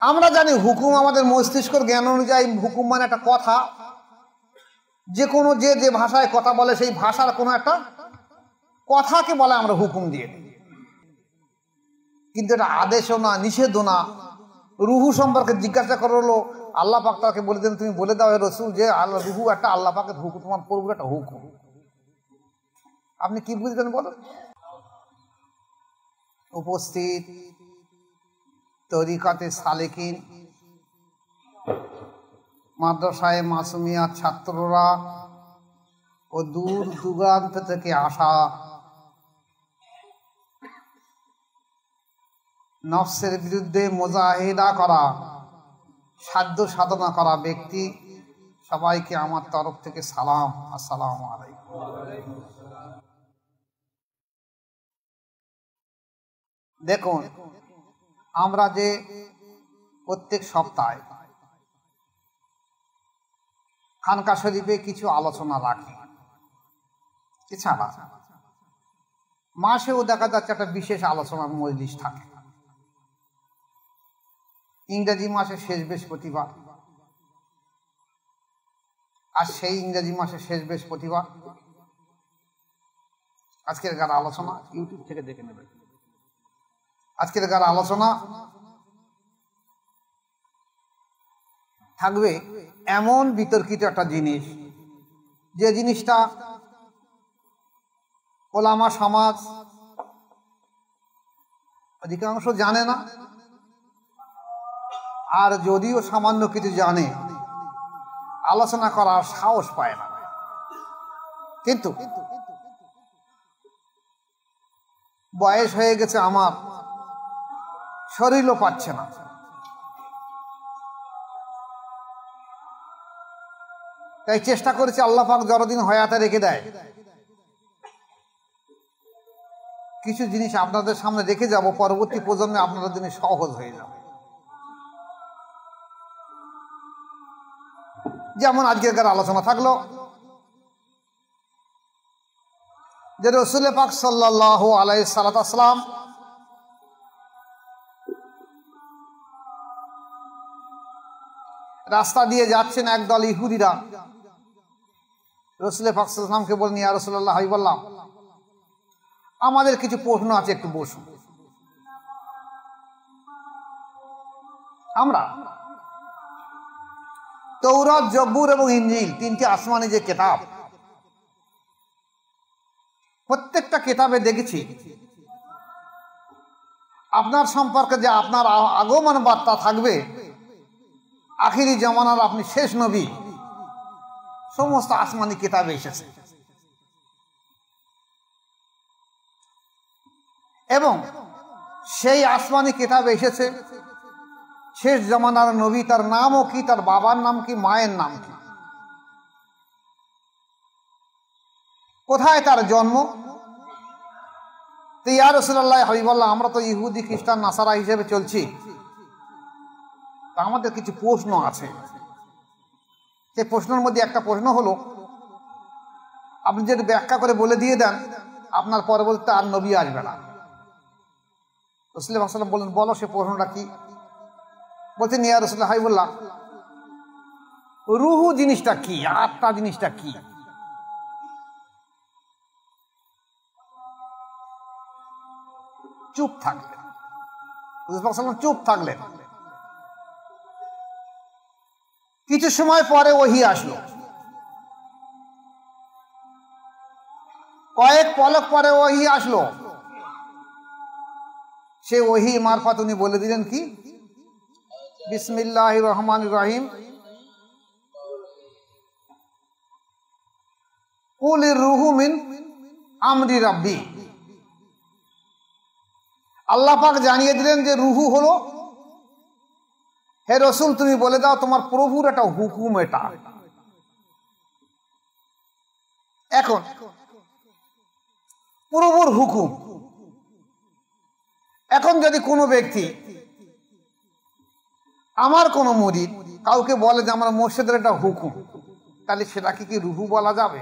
আমরা জানি হুকুম আমাদের মস্তিষ্কের জ্ঞান অনুযায়ী হুকুম মানে একটা কথা, যে কোনো যে ভাষায় কথা বলে সেই ভাষার কোনো একটা কথাকে বলে আমরা হুকুম দিয়ে দিই। কিন্তু এটা আদেশও না, নিষেধও না। রুহু সম্পর্কে জিজ্ঞাসা করা হলো, আল্লাহ পাক তাকে বলে দেন তুমি বলে দাও হে রসুল যে আল্লাহ রুহু একটা আল্লাহ পাকের হুকুম, তোমার প্রভুর একটা হুকুম। আপনি কি বুঝবেন বলো? উপস্থিত তরিকাতে সালেকিন, মাদ্রাসায় মাসুমিয়া ছাত্ররা ও দূর দূরান্ত থেকে আসা নফসের বিরুদ্ধে মুজাহিদা করা, সাধ্য সাধনা করা ব্যক্তি সবাইকে আমার তরফ থেকে সালাম, আসসালামু আলাইকুম। দেখুন, আমরা যে প্রত্যেক সপ্তাহে খানকা শরীফে কিছু আলোচনা রাখি, এছাড়া মাসেও দেখা যাচ্ছে একটা বিশেষ আলোচনার মজলিস থাকে। ইংরেজি মাসের শেষ বৃহস্পতিবার, আর সেই ইংরেজি মাসের শেষ বৃহস্পতিবার আজকের গান আলোচনা ইউটিউব থেকে দেখে নেবে। আজকের গান আলোচনা থাকবে এমন বিতর্কিত একটা জিনিস, যে জিনিসটা ওলামা সমাজ অধিকাংশ জানে না, আর যদিও সামান্য কিছু জানে আলোচনা করার সাহস পায় না। কিন্তু বয়স হয়ে গেছে, আমার শরীরও পাচ্ছে না, তাই চেষ্টা করেছি আল্লাহ পাক যতদিন হায়াতে রেখে দেয় কিছু জিনিস আপনাদের সামনে রেখে যাব, পরবর্তী প্রজন্মে আপনাদের জন্য সহজ হয়ে যাবে। যেমন আজকের আলোচনা থাকলো যে রাসূল পাক সাল্লাল্লাহু আলাইহি সাল্লাম রাস্তা দিয়ে যাচ্ছেন, একদল ইহুদিরা রাসূল পাক সাল্লাল্লাহু আলাইহি ওয়াসাল্লামকে বলেন, ইয়া রাসূলুল্লাহ, হাবিবাল্লাহ, আমাদের কিছু প্রশ্ন আছে, একটু বসুন। আমরা তৌরাত, জবুর এবং ইনজিল, তিনটি আসমানি যে কিতাব, প্রত্যেকটা কিতাবে দেখেছি আপনার সম্পর্কে যে আপনার আগমন বার্তা থাকবে, আখিরি জামানার আপনি শেষ নবী, সমস্ত আসমানি কিতাবে এসেছে। এবং সেই আসমানি কিতাবে এসেছে শেষ জামানার নবী, তার নামও কি, তার বাবার নাম কি, মায়ের নাম কি, কোথায় তার জন্ম। তো ইয়া রাসূলুল্লাহ, হাবিবাল্লাহ, আমরা তো ইহুদি খ্রিস্টান নাসারা হিসেবে চলছি, তা আমাদের কিছু প্রশ্ন আছে। সেই প্রশ্নের মধ্যে একটা প্রশ্ন হলো, আপনি যদি ব্যাখ্যা করে বলে দিয়ে দেন আপনার পরবর্তীতে আর নবী আসবে না। রাসূলুল্লাহ সাল্লাল্লাহু আলাইহি ওয়াসাল্লাম বলেন, বলো সে প্রশ্নটা কি। বলছেন, ইয়া রাসূলুল্লাহ, হাবিবাল্লাহ, রুহু জিনিসটা কি, আত্মা জিনিসটা কি। চুপ থাকলেন, চুপ থাকলেন। কিছু সময় পরে ওহী আসলো, কয়েক পলক পরে ওহী আসলো। সে ওহী মারফত উনি বলে দিলেন কি, বিসমিল্লাহির রহমানির রহিম, কুলির রুহু মিন আমরি রাব্বি। আল্লাহ পাক জানিয়ে দিলেন যে রুহু হলো, হে রসুল তুমি বলে দাও তোমার প্রভুর একটা হুকুম এটা। এখন প্রভুর হুকুম, এখন যদি কোনো ব্যক্তি, আমার কোনো মুরিদ কাউকে বলে যে আমার মুর্শিদের একটা হুকুম, তাহলে সেটাকে কি রুহু বলা যাবে?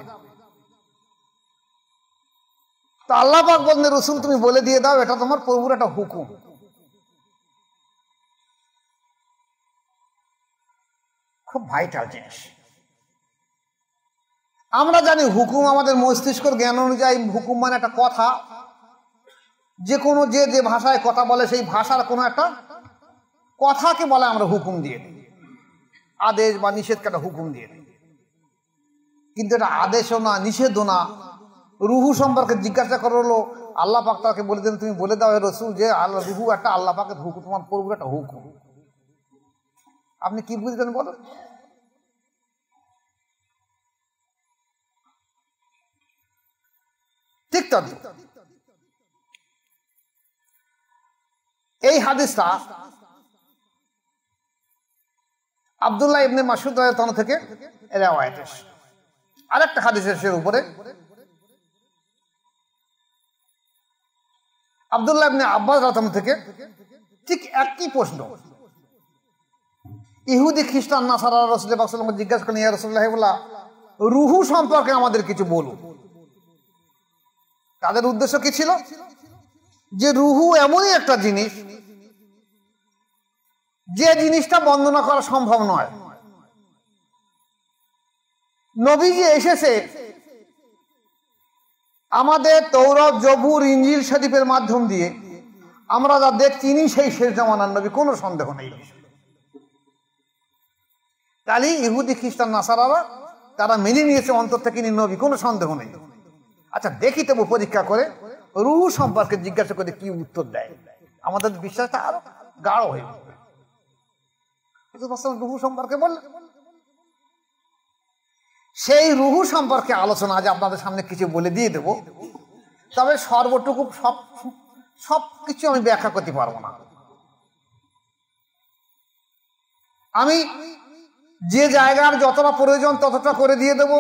তো আল্লাহ পাক বলেন, রসুল তুমি বলে দিয়ে দাও এটা তোমার প্রভুর একটা হুকুম। খুব ভাইটাল জিনিস। আমরা জানি হুকুম আমাদের মস্তিষ্কের জ্ঞান অনুযায়ী হুকুম মানে একটা কথা, যে কোনো যে ভাষায় কথা বলে সেই ভাষার কোনো একটা কথাকে বলে আমরা হুকুম দিয়ে দিই, আদেশ বা নিষেধকে একটা হুকুম দিয়ে দিই। কিন্তু এটা আদেশও না, নিষেধও না। রুহু সম্পর্কে জিজ্ঞাসা করা হলো, আল্লাহ পাক তাকে বলে দেন তুমি বলে দাও রসুল যে আল্লাহ রুহু একটা আল্লাহ পাকের হুকুম, তোমার পড়বো একটা হুকুম। আপনি কি বুঝবেন বলেন? ঠিক তো। এই হাদিসটা আব্দুল্লাহ ইবনে মাসউদ রাদিয়াল্লাহু আনহু থেকে রিওয়ায়াত এসেছে। আরেকটা হাদিস এর উপরে আব্দুল্লাহ ইবনে আব্বাস রাদিয়াল্লাহু আনহু থেকে ঠিক একই প্রশ্ন। ইহুদি খ্রিস্টান নাসারা রাসূলুল্লাহ সাল্লাল্লাহু আলাইহি ওয়াসাল্লাম জিজ্ঞাসা করেন, ইয়া রাসূলুল্লাহ, রুহু সম্পর্কে আমাদের কিছু বলুন। তাদের উদ্দেশ্য কি ছিল? যে রুহু এমনই একটা জিনিস যে জিনিসটা বর্ণনা করা সম্ভব নয়। নবীজি এসেছে আমাদের তৌরাত, জবুর, ইনজিল শরীফের মাধ্যম দিয়ে, আমরা যা দেখছি তিনি সেই শেষ জামানার নবী, কোনো সন্দেহ নেই। তাহলে ইহুদি খ্রিস্টান নাসারারা তারা মেনে নিয়েছে অন্তর থেকে ইনি নবী, কোনো সন্দেহ নেই। আচ্ছা দেখি তবু পরীক্ষা করে রুহু সম্পর্কে জিজ্ঞাসা করে কি উত্তর দেয়, আমাদের বিশ্বাসটা আরো গাঢ় হয়ে যাবে। রুহু সম্পর্কে বললেন, সেই রুহু সম্পর্কে আলোচনা আজ আপনাদের সামনে কিছু বলে দিয়ে দেব। তবে সর্বটুকু সব কিছু আমি ব্যাখ্যা করতে পারবো না। আমি যে জায়গার যতটা প্রয়োজন ততটা করে দিয়ে দেব।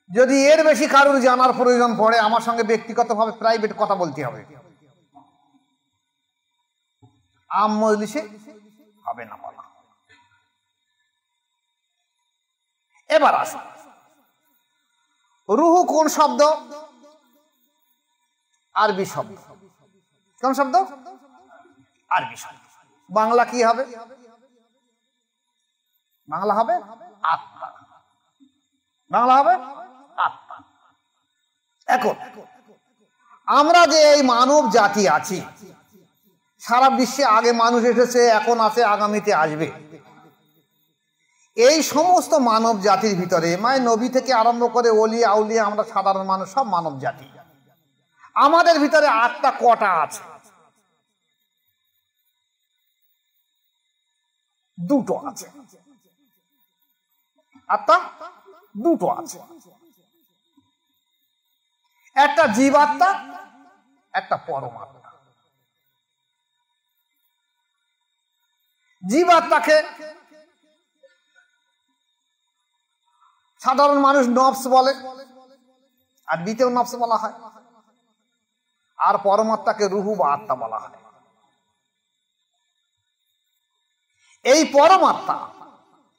যদি এর বেশি কারোর জানার প্রয়োজন পড়ে আমার সঙ্গে ব্যক্তিগতভাবে প্রাইভেট কথা বলতে হবে, আম মজলিসে হবে না বলা। এবার আসুন, রুহু কোন শব্দ? আরবি শব্দ। কোন শব্দ? আরবি শব্দ। বাংলা কি হবে? বাংলা হবে আত্মা। বাংলা হবে আত্মা। এখন আমরা যে এই মানব জাতি আছি, সারা বিশ্বে আগে মানুষ এসেছে, এখন আছে, আগামীতে আসবে। এই সমস্ত মানব জাতির ভিতরে মানে নবী থেকে আরম্ভ করে অলি আউলিয়া, আমরা সাধারণ মানুষ সব মানব জাতি। আমাদের ভিতরে আত্মা কটা আছে? দুটো আছে। আত্মা দুটো আছে, একটা জীবাত্মা, একটা পরমাত্মা। জীবাত্মাকে সাধারণ মানুষ নফস বলে, আর দ্বিতীয় নফস বলা হয়, আর পরমাত্মাকে রুহু বা আত্মা বলা হয়। এই পরমাত্মা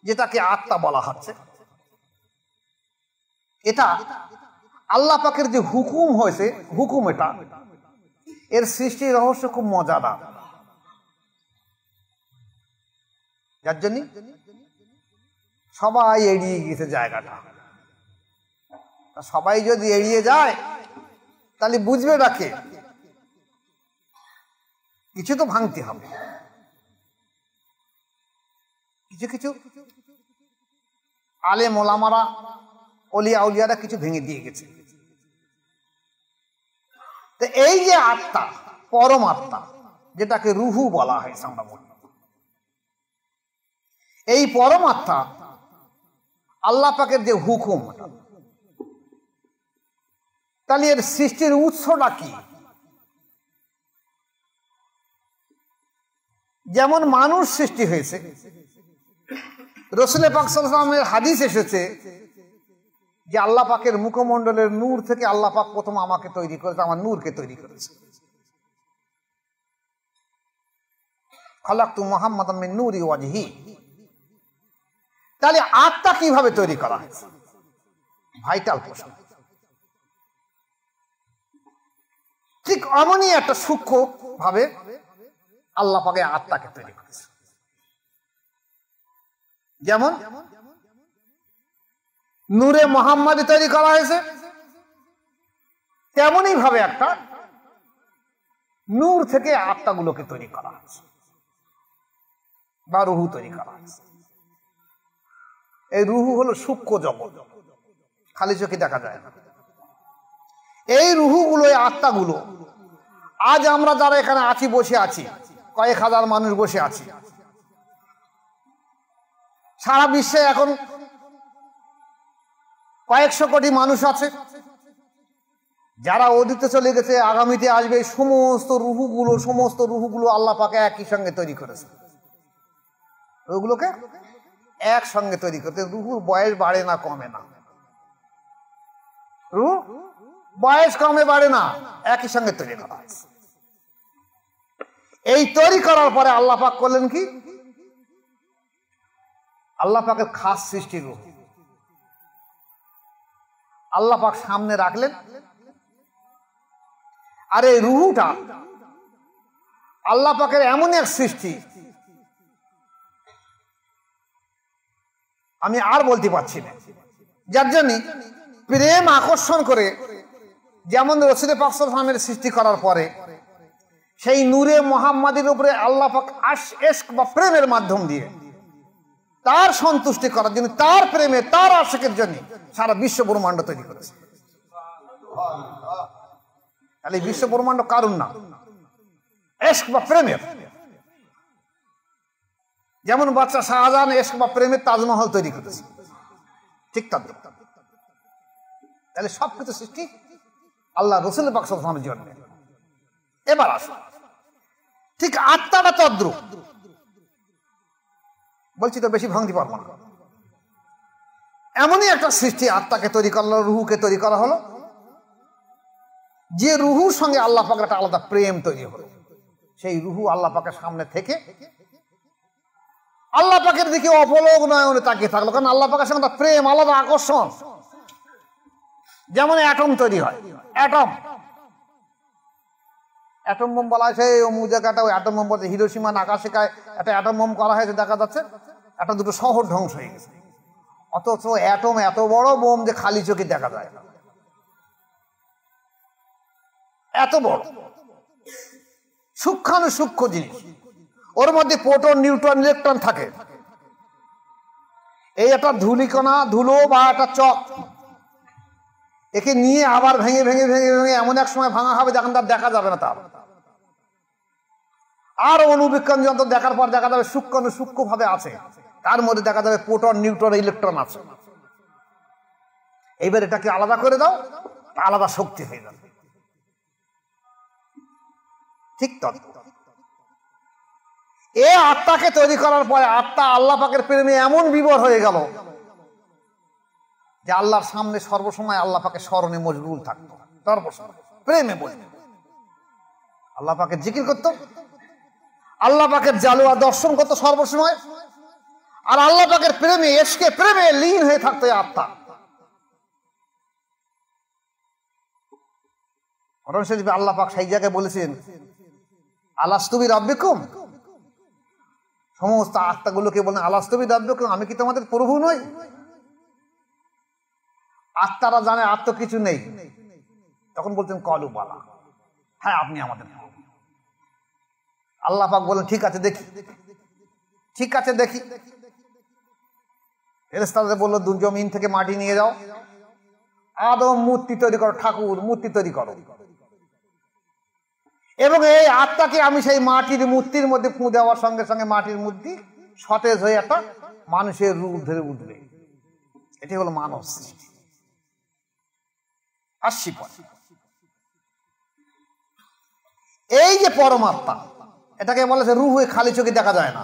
যেটাকে আত্মা বলা হচ্ছে, এটা আল্লাহ পাকের যে হুকুম হয়েছে, হুকুম এটা, এর সৃষ্টির রহস্য খুব মজাদার। যার জন্য সবাই এড়িয়ে গেছে জায়গাটা। সবাই যদি এড়িয়ে যায় তাহলে বুঝবে ডাকে কিছু তো ভাঙতে হবে। কিছু কিছু আলেম ওলামারা, অলিয়া উলিয়ারা কিছু ভেঙে দিয়ে গেছে। তো এই যে আত্মা, পরমাত্মা, যেটাকে রুহু বলা হয়, আমরা বলি, এই পরমাত্মা আল্লাহ পাকের যে হুকুম, তাহলে এর সৃষ্টির উৎসটা কি? যেমন মানুষ সৃষ্টি হয়েছে, রাসূল পাক সাল্লাল্লাহু আলাইহি ওয়াসাল্লামের হাদিস এসেছে যে আল্লাহ পাকের মুখমণ্ডলের নূর থেকে আল্লাহ পাক প্রথম আমাকে তৈরি করেছে, আমার নূরকে তৈরি করেছে। খালাকতু মুহাম্মাদান মিন নূরি ওয়াজহি। তাহলে আত্মা কিভাবে তৈরি করা হয়েছে? ভাইটাল প্রশ্ন। ঠিক এমনই একটা সূক্ষ্ম ভাবে আল্লাহ পাকে আত্মাকে তৈরি করেছে। যেমন নূরে মোহাম্মদী তৈরি করা হয়েছে, তেমনই ভাবে একটা নূর থেকে আত্মাগুলোকে তৈরি করা হয়েছে বা রুহু তৈরি করা হয়েছে। এই রুহু হলো সূক্ষ্ম জগৎ, খালি চোখে দেখা যায় না। এই রুহুগুলো, এই আত্মাগুলো, আজ আমরা যারা এখানে আছি, বসে আছি, কয়েক হাজার মানুষ বসে আছি, সারা বিশ্বে এখন কয়েকশো কোটি মানুষ আছে, যারা অতীতে চলে গেছে, আগামীতে আসবে, সমস্ত রুহুগুলো আল্লাহ পাকে একই সঙ্গে তৈরি করেছে। ওগুলোকে একসঙ্গে তৈরি করতে, রুহুর বয়স বাড়ে না, কমে না। রুহ বয়স কমে, বাড়ে না, একই সঙ্গে তৈরি করা হয়েছে। এই তৈরি করার পরে আল্লাহ পাক করলেন কি, আল্লাহ পাকের খাস সৃষ্টি রুহ আল্লাহ পাক সামনে রাখলেন। আর এই রুহুটা আল্লাহ পাকের এমন এক সৃষ্টি, আমি আর বলতে পারছি না, যার জন্য প্রেম আকর্ষণ করে, যেমন রাসূল পাক সাল্লাল্লাহু আলাইহি ওয়াসাল্লামের সৃষ্টি করার পরে সেই নূরে মুহাম্মাদির উপরে আল্লাহ পাক ইশক বা প্রেমের মাধ্যম দিয়ে তার সন্তুষ্টি করার জন্য, তার প্রেমে, তার আশিকের জন্য সারা বিশ্ব ব্রহ্মাণ্ড তৈরি করেছে। তাহলে বিশ্ব ব্রহ্মাণ্ড কারণ না, ইশক বা প্রেমের। যেমন বাচ্চা শাহজাহান ইশক বা প্রেমের তাজমহল তৈরি করেছে, ঠিক তাদের। তাহলে সবকিছু সৃষ্টি আল্লাহ রাসূল পাক সাল্লাল্লাহু আলাইহি ওয়াসাল্লামের জন্য। এবার আসুন, ঠিক আত্মাটা তদ্রূপ। বলছি তো বেশি ভাঙতে পারবো না। এমনই একটা সৃষ্টি, আত্মাকে তৈরি করলো, রুহুকে তৈরি করা হলো, যে রুহুর সঙ্গে আল্লাহ পাকের একটা আলাদা প্রেম তৈরি হলো। সেই রুহু আল্লাহ পাকের সামনে থেকে আল্লাহ পাকের দিকে অপলক নয়নে তাকিয়ে থাকলো, কারণ আল্লাহ পাকের সঙ্গে প্রেম, আলাদা আকর্ষণ। যেমন অ্যাটম তৈরি হয়, অ্যাটম বোম বলা হয়েছে, অমুক জায়গাটা ওই অ্যাটম বোম বলছে, হিরোশিমা নাগাসাকিতে একটা অ্যাটম বোম করা হয়েছে, দেখা যাচ্ছে একটা দুটো শহর ধ্বংস হয়ে গেছে। অথচ অ্যাটম এত বড় বোম যে খালি চোখে দেখা যায় না, এত বড় সূক্ষ্ম জিনিস। ওর মধ্যে প্রোটন, নিউট্রন, ইলেকট্রন থাকে। এই একটা ধূলিকণা, ধুলো বা একটা চক, একে নিয়ে আবার ভেঙে এমন এক সময় ভাঙা হবে যখন তার দেখা যাবে না। তার আর অণুবীক্ষণ যন্ত্র দেখার পর দেখা যাবে সূক্ষ্ম ভাবে আছে, তার মধ্যে দেখা যাবে প্রোটন, নিউট্রন, ইলেকট্রন আছে। এইবার এটাকে আলাদা করে দাও, আলাদা শক্তি হয়ে যাবে। ঠিক তত এ আত্মাকে তৈরি করার পরে আত্মা আল্লাহ পাকের প্রেমে এমন বিভোর হয়ে গেল যে আল্লাহর সামনে সর্বসময় আল্লাহ পাকের স্মরণে মশগুল থাকতো, সর্বসময় প্রেমে বলতো, আল্লাহ পাকের জিকির করতো, আল্লাহ পাকের জালুয়া দর্শন করতো সর্বসময়। আর আল্লাহ পাকের প্রেমে, এশকে প্রেমে লীন হয়ে থাকতো এই আত্মা। আল্লাহ পাক সেই জায়গায় বলেছেন, আলাস্তু বিরাব্বিকুম, সমস্ত আত্মাগুলোকে বলেন, আলাস্তু বিরাব্বিকুম, আমি কি তোমাদের প্রভু নই? আত্মারা জানে আত্ম কিছু নেই, তখন বলতেন কলু বালা, হ্যাঁ আপনি আমাদের প্রভু। আল্লাহ পাক বলেন, ঠিক আছে দেখি। ফেরেশতাদের বললো, জমিন থেকে মাটি নিয়ে যাও, আদম মূর্তি তৈরি করো, ঠাকুর মূর্তি তৈরি করো, এবং এই আত্মাকে আমি সেই মাটির মূর্তির মধ্যে ফু দেওয়ার সঙ্গে সঙ্গে মাটির মূর্তি সতেজ হয়ে একটা মানুষের রূপ ধরে উঠবে। এটি হলো মানব সৃষ্টি। আসছি পরে, এই যে পরমাত্মা, এটাকে বলেছে রূহ, খালি চোখে দেখা যায় না।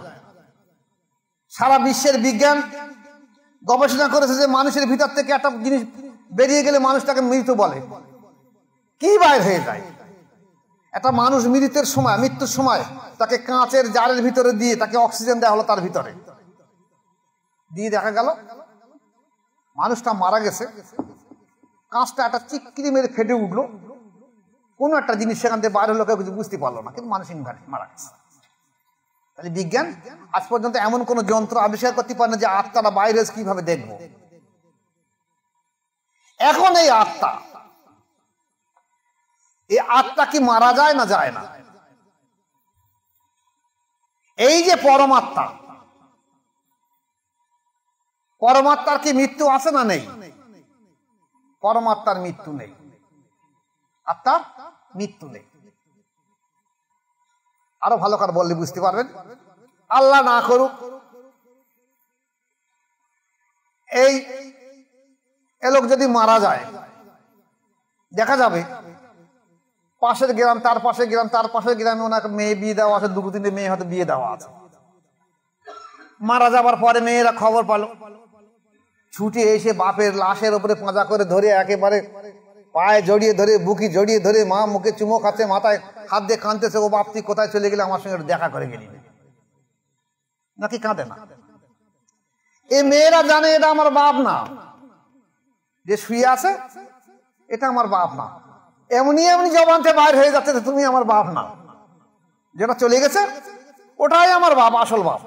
সারা বিশ্বের বিজ্ঞান গবেষণা করেছে যে মানুষের ভিতর থেকে একটা জিনিস বেরিয়ে গেলে মানুষটাকে মৃত বলে। কি বাইর হয়ে যায়? একটা মানুষ মৃত্যুর সময় তাকে কাঁচের জারের ভিতরে দিয়ে তাকে অক্সিজেন দেওয়া হলো, তার ভিতরে দিয়ে দেখা গেল মানুষটা মারা গেছে, কাঁচটা একটা চিক্কিরি মেরে ফেটে উঠলো, কোনো একটা জিনিস সেখান থেকে বাইরে হলো, কেউ কিছু বুঝতে পারলো না, কিন্তু মানুষ মারা গেছে। তাহলে বিজ্ঞান আজ পর্যন্ত এমন কোন যন্ত্র আবিষ্কার করতে পারে না যে আত্মাটা বাইরে কিভাবে দেখবো। এখন এই আত্মা কি মারা যায় না যায় না? এই যে পরমাত্মার কি মৃত্যু আছে না নেই? পরমাত্মার মৃত্যু নেই, আত্মার মৃত্যু নেই। আরো ভালো করে বললে বুঝতে পারবেন। আল্লাহ না করুক এই লোক যদি মারা যায়, দেখা যাবে পাশের গ্রাম, তার পাশের গ্রাম, তার পাশের গ্রামে ওনাকে মেয়ে বিয়ে দেওয়া আছে, দুটো তিনটে মেয়ে হয়তো বিয়ে দেওয়া আছে। মারা যাবার পরে মেয়েরা খবর পালো, ছুটে এসে বাপের লাশের উপরে পাঁজা করে ধরে একেবারে পায়ে জড়িয়ে ধরে, বুকি জড়িয়ে ধরে, মা মুখে চুমো খাচ্ছে, মাথায় হাত দিয়ে কাঁদতেছে, ও বাপ তুই কোথায় চলে গেলে, আমার সঙ্গে দেখা করে গেলি নাকি? কাঁদে না? এই মেয়েরা জানে এটা আমার বাপ না, যে শুয়ে আছে এটা আমার বাপ না। এমনি এমনি জবান থেকে বাইর হয়ে যাচ্ছে তুমি আমার বাপ না, যেটা চলে গেছে ওটাই আমার বাপ, আসল বাপ।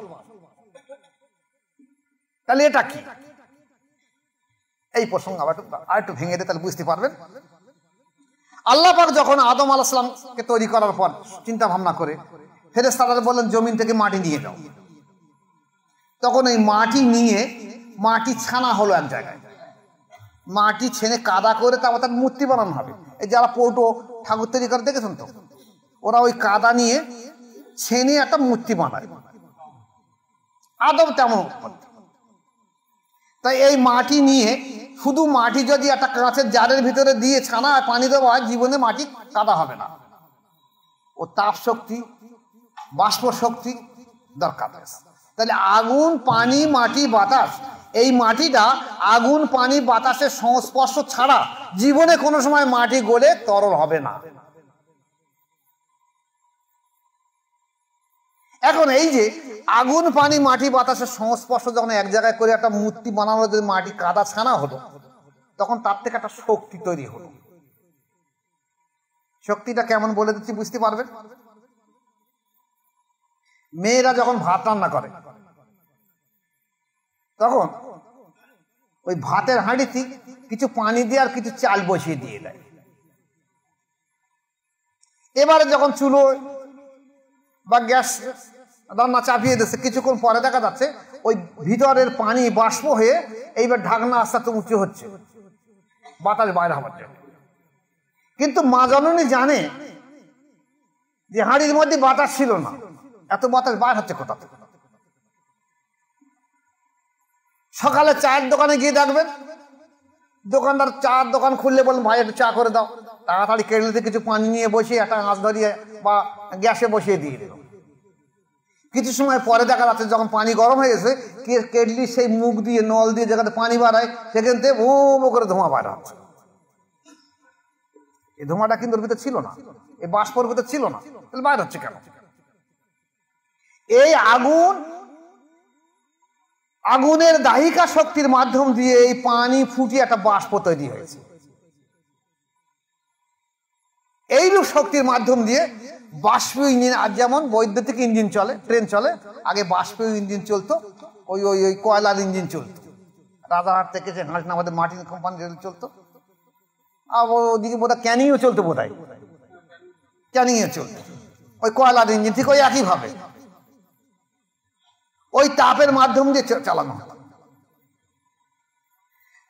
তাহলে এটা কি? এই প্রসঙ্গ আবার একটু ভেঙে দিয়ে তাহলে বুঝতে পারবেন। আল্লাহ পাক যখন আদম আলাইহিস সালামকে তৈরি করার পর চিন্তা ভাবনা করে ফেরেশতারা বললেন জমিন থেকে মাটি নিয়ে যাও, তখন এই মাটি ছানা হলো এক জায়গায়, মাটি ছেনে কাদা করে তারপর তার মূর্তি বানানো হবে। এই যারা পৌটো ঠাকুর তৈরি করে দেখেছেন তো, ওরা ওই কাদা নিয়ে ছেনে একটা মূর্তি বানায়। আদম তেমন। তাই এই মাটি নিয়ে, শুধু মাটি যদি একটা কাঁচের জারের ভিতরে দিয়ে ছানা পানি দেওয়া হয়, জীবনে মাটি কাদা হবে না। ও তাপ শক্তি, বাষ্প শক্তি দরকার। তাহলে আগুন, পানি, মাটি, বাতাস, এই মাটিটা আগুন, পানি, বাতাসের সংস্পর্শ ছাড়া জীবনে কোনো সময় মাটি গলে তরল হবে না। এখন এই যে আগুন, পানি, মাটি, বাতাসের সংস্পর্শ যখন এক জায়গায় করে একটা মূর্তি বানানো, যদি মাটি কাদা ছানা হলো, তখন তার থেকে একটা শক্তি তৈরি হলো। শক্তিটা কেমন বলে দিচ্ছি বুঝতে পারবেন। মেয়েরা যখন ভাত রান্না করে, তখন ওই ভাতের হাঁড়িতে কিছু পানি দিয়ে আর কিছু চাল বসিয়ে দিয়ে দেয়। এবারে যখন চুলো বা গ্যাস রান্না চাপিয়ে দিচ্ছে, কিছুক্ষণ পরে দেখা যাচ্ছে ওই ভিতরের পানি বাষ্প হয়ে এইবার ঢাকনা আস্তে আস্তে উঁচু হচ্ছে বাতাস বাইরে হওয়ার জন্য। কিন্তু মা জননী জানে যে হাঁড়ির মধ্যে বাতাস ছিল না, এত বাতাস বাইর হচ্ছে কোথা থেকে। সকালে চায়ের দোকানে গিয়ে দেখবেন দোকানদার চার দোকান খুললে বলেন ভাই একটু চা করে দাও, তাড়াতাড়ি কেটলিতে কিছু পানি নিয়ে বসিয়ে একটা আঁচ ধরিয়ে বা গ্যাসে বসিয়ে দিয়ে দিল। কিছু সময় পরে দেখা যাচ্ছে যখন পানি গরম হয়ে গেছে, কেটলি সেই মুখ দিয়ে, নল দিয়ে যেখানে পানি বাড়ায় সেখান থেকে ভো ভো করে ধোঁয়া বার হচ্ছে। এই ধোঁয়াটা কিন্তু ওর ভিতরে ছিল না, এই বাষ্পর ভিতরে ছিল না, তাহলে বাইর হচ্ছে কেন? এই আগুনের দাহিকা শক্তির মাধ্যম দিয়ে এই পানি ফুটিয়ে একটা বাষ্প তৈরি হয়েছে। এইরূপ শক্তির মাধ্যম দিয়ে বাষ্পীয় ইঞ্জিন, আজ যেমন বৈদ্যুতিক ইঞ্জিন চলে, ট্রেন চলে, আগে বাষ্পীয় ইঞ্জিন চলতো, ওই ওই ওই কয়লার ইঞ্জিন চলতো। রাজারহাট থেকে যে আমাদের মার্টিন কোম্পানি চলতো, আর ওদিকে বোধহয় ক্যানিংও চলতো, বোধহয় ক্যানিংয়ে চলতো ওই কয়লার ইঞ্জিন, ঠিক ওই একইভাবে ওই তাপের মাধ্যম দিয়ে চালানো হতো।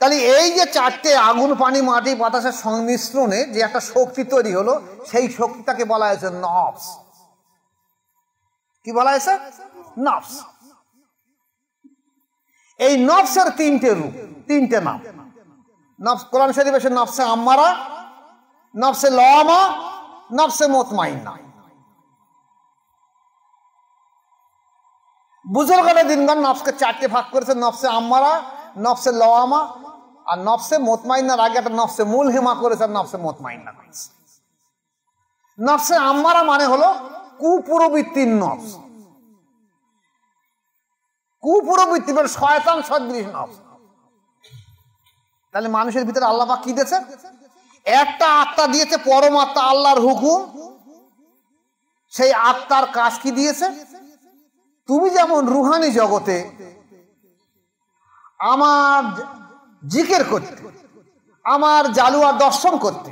তাহলে এই যে চারটে আগুন, পানি, মাটি, বাতাসের সংমিশ্রণে যে একটা শক্তি তৈরি হলো, সেই শক্তিটাকে বলা হয়েছে নফস। কি বলা হয়েছে? নফস। এই নফসের তিনটে রূপ, তিনটে নাম। নফস কোরআন শরীফে এসে নফসে আম্মারা, নফসে লওয়ামা, নফসে মুতমাইন্না। বুজুর্গরা দিনগান নফসকে চারটে ভাগ করেছে, নফসে আম্মারা, নফসে লওয়ামা আর নফসে মুতমাইন্নার আগে একটা নফসে মুলহিমা করেছে, আর নফসে মুতমাইন্না করেছে। নফসে আম্মারা মানে হলো কুপুরবৃত্তির নফস, কুপুরবৃত্তি মানে শয়তান সদৃশ নফস। তাহলে মানুষের ভিতরে আল্লাহ পাক কি দিয়েছে? একটা আত্মা দিয়েছে, পরমাত্মা, আল্লাহর হুকুম। সেই আত্মার কাজ কি দিয়েছে? তুমি যেমন রুহানি জগতে আমার জিকির করতে, আমার জালুয়া দর্শন করতে,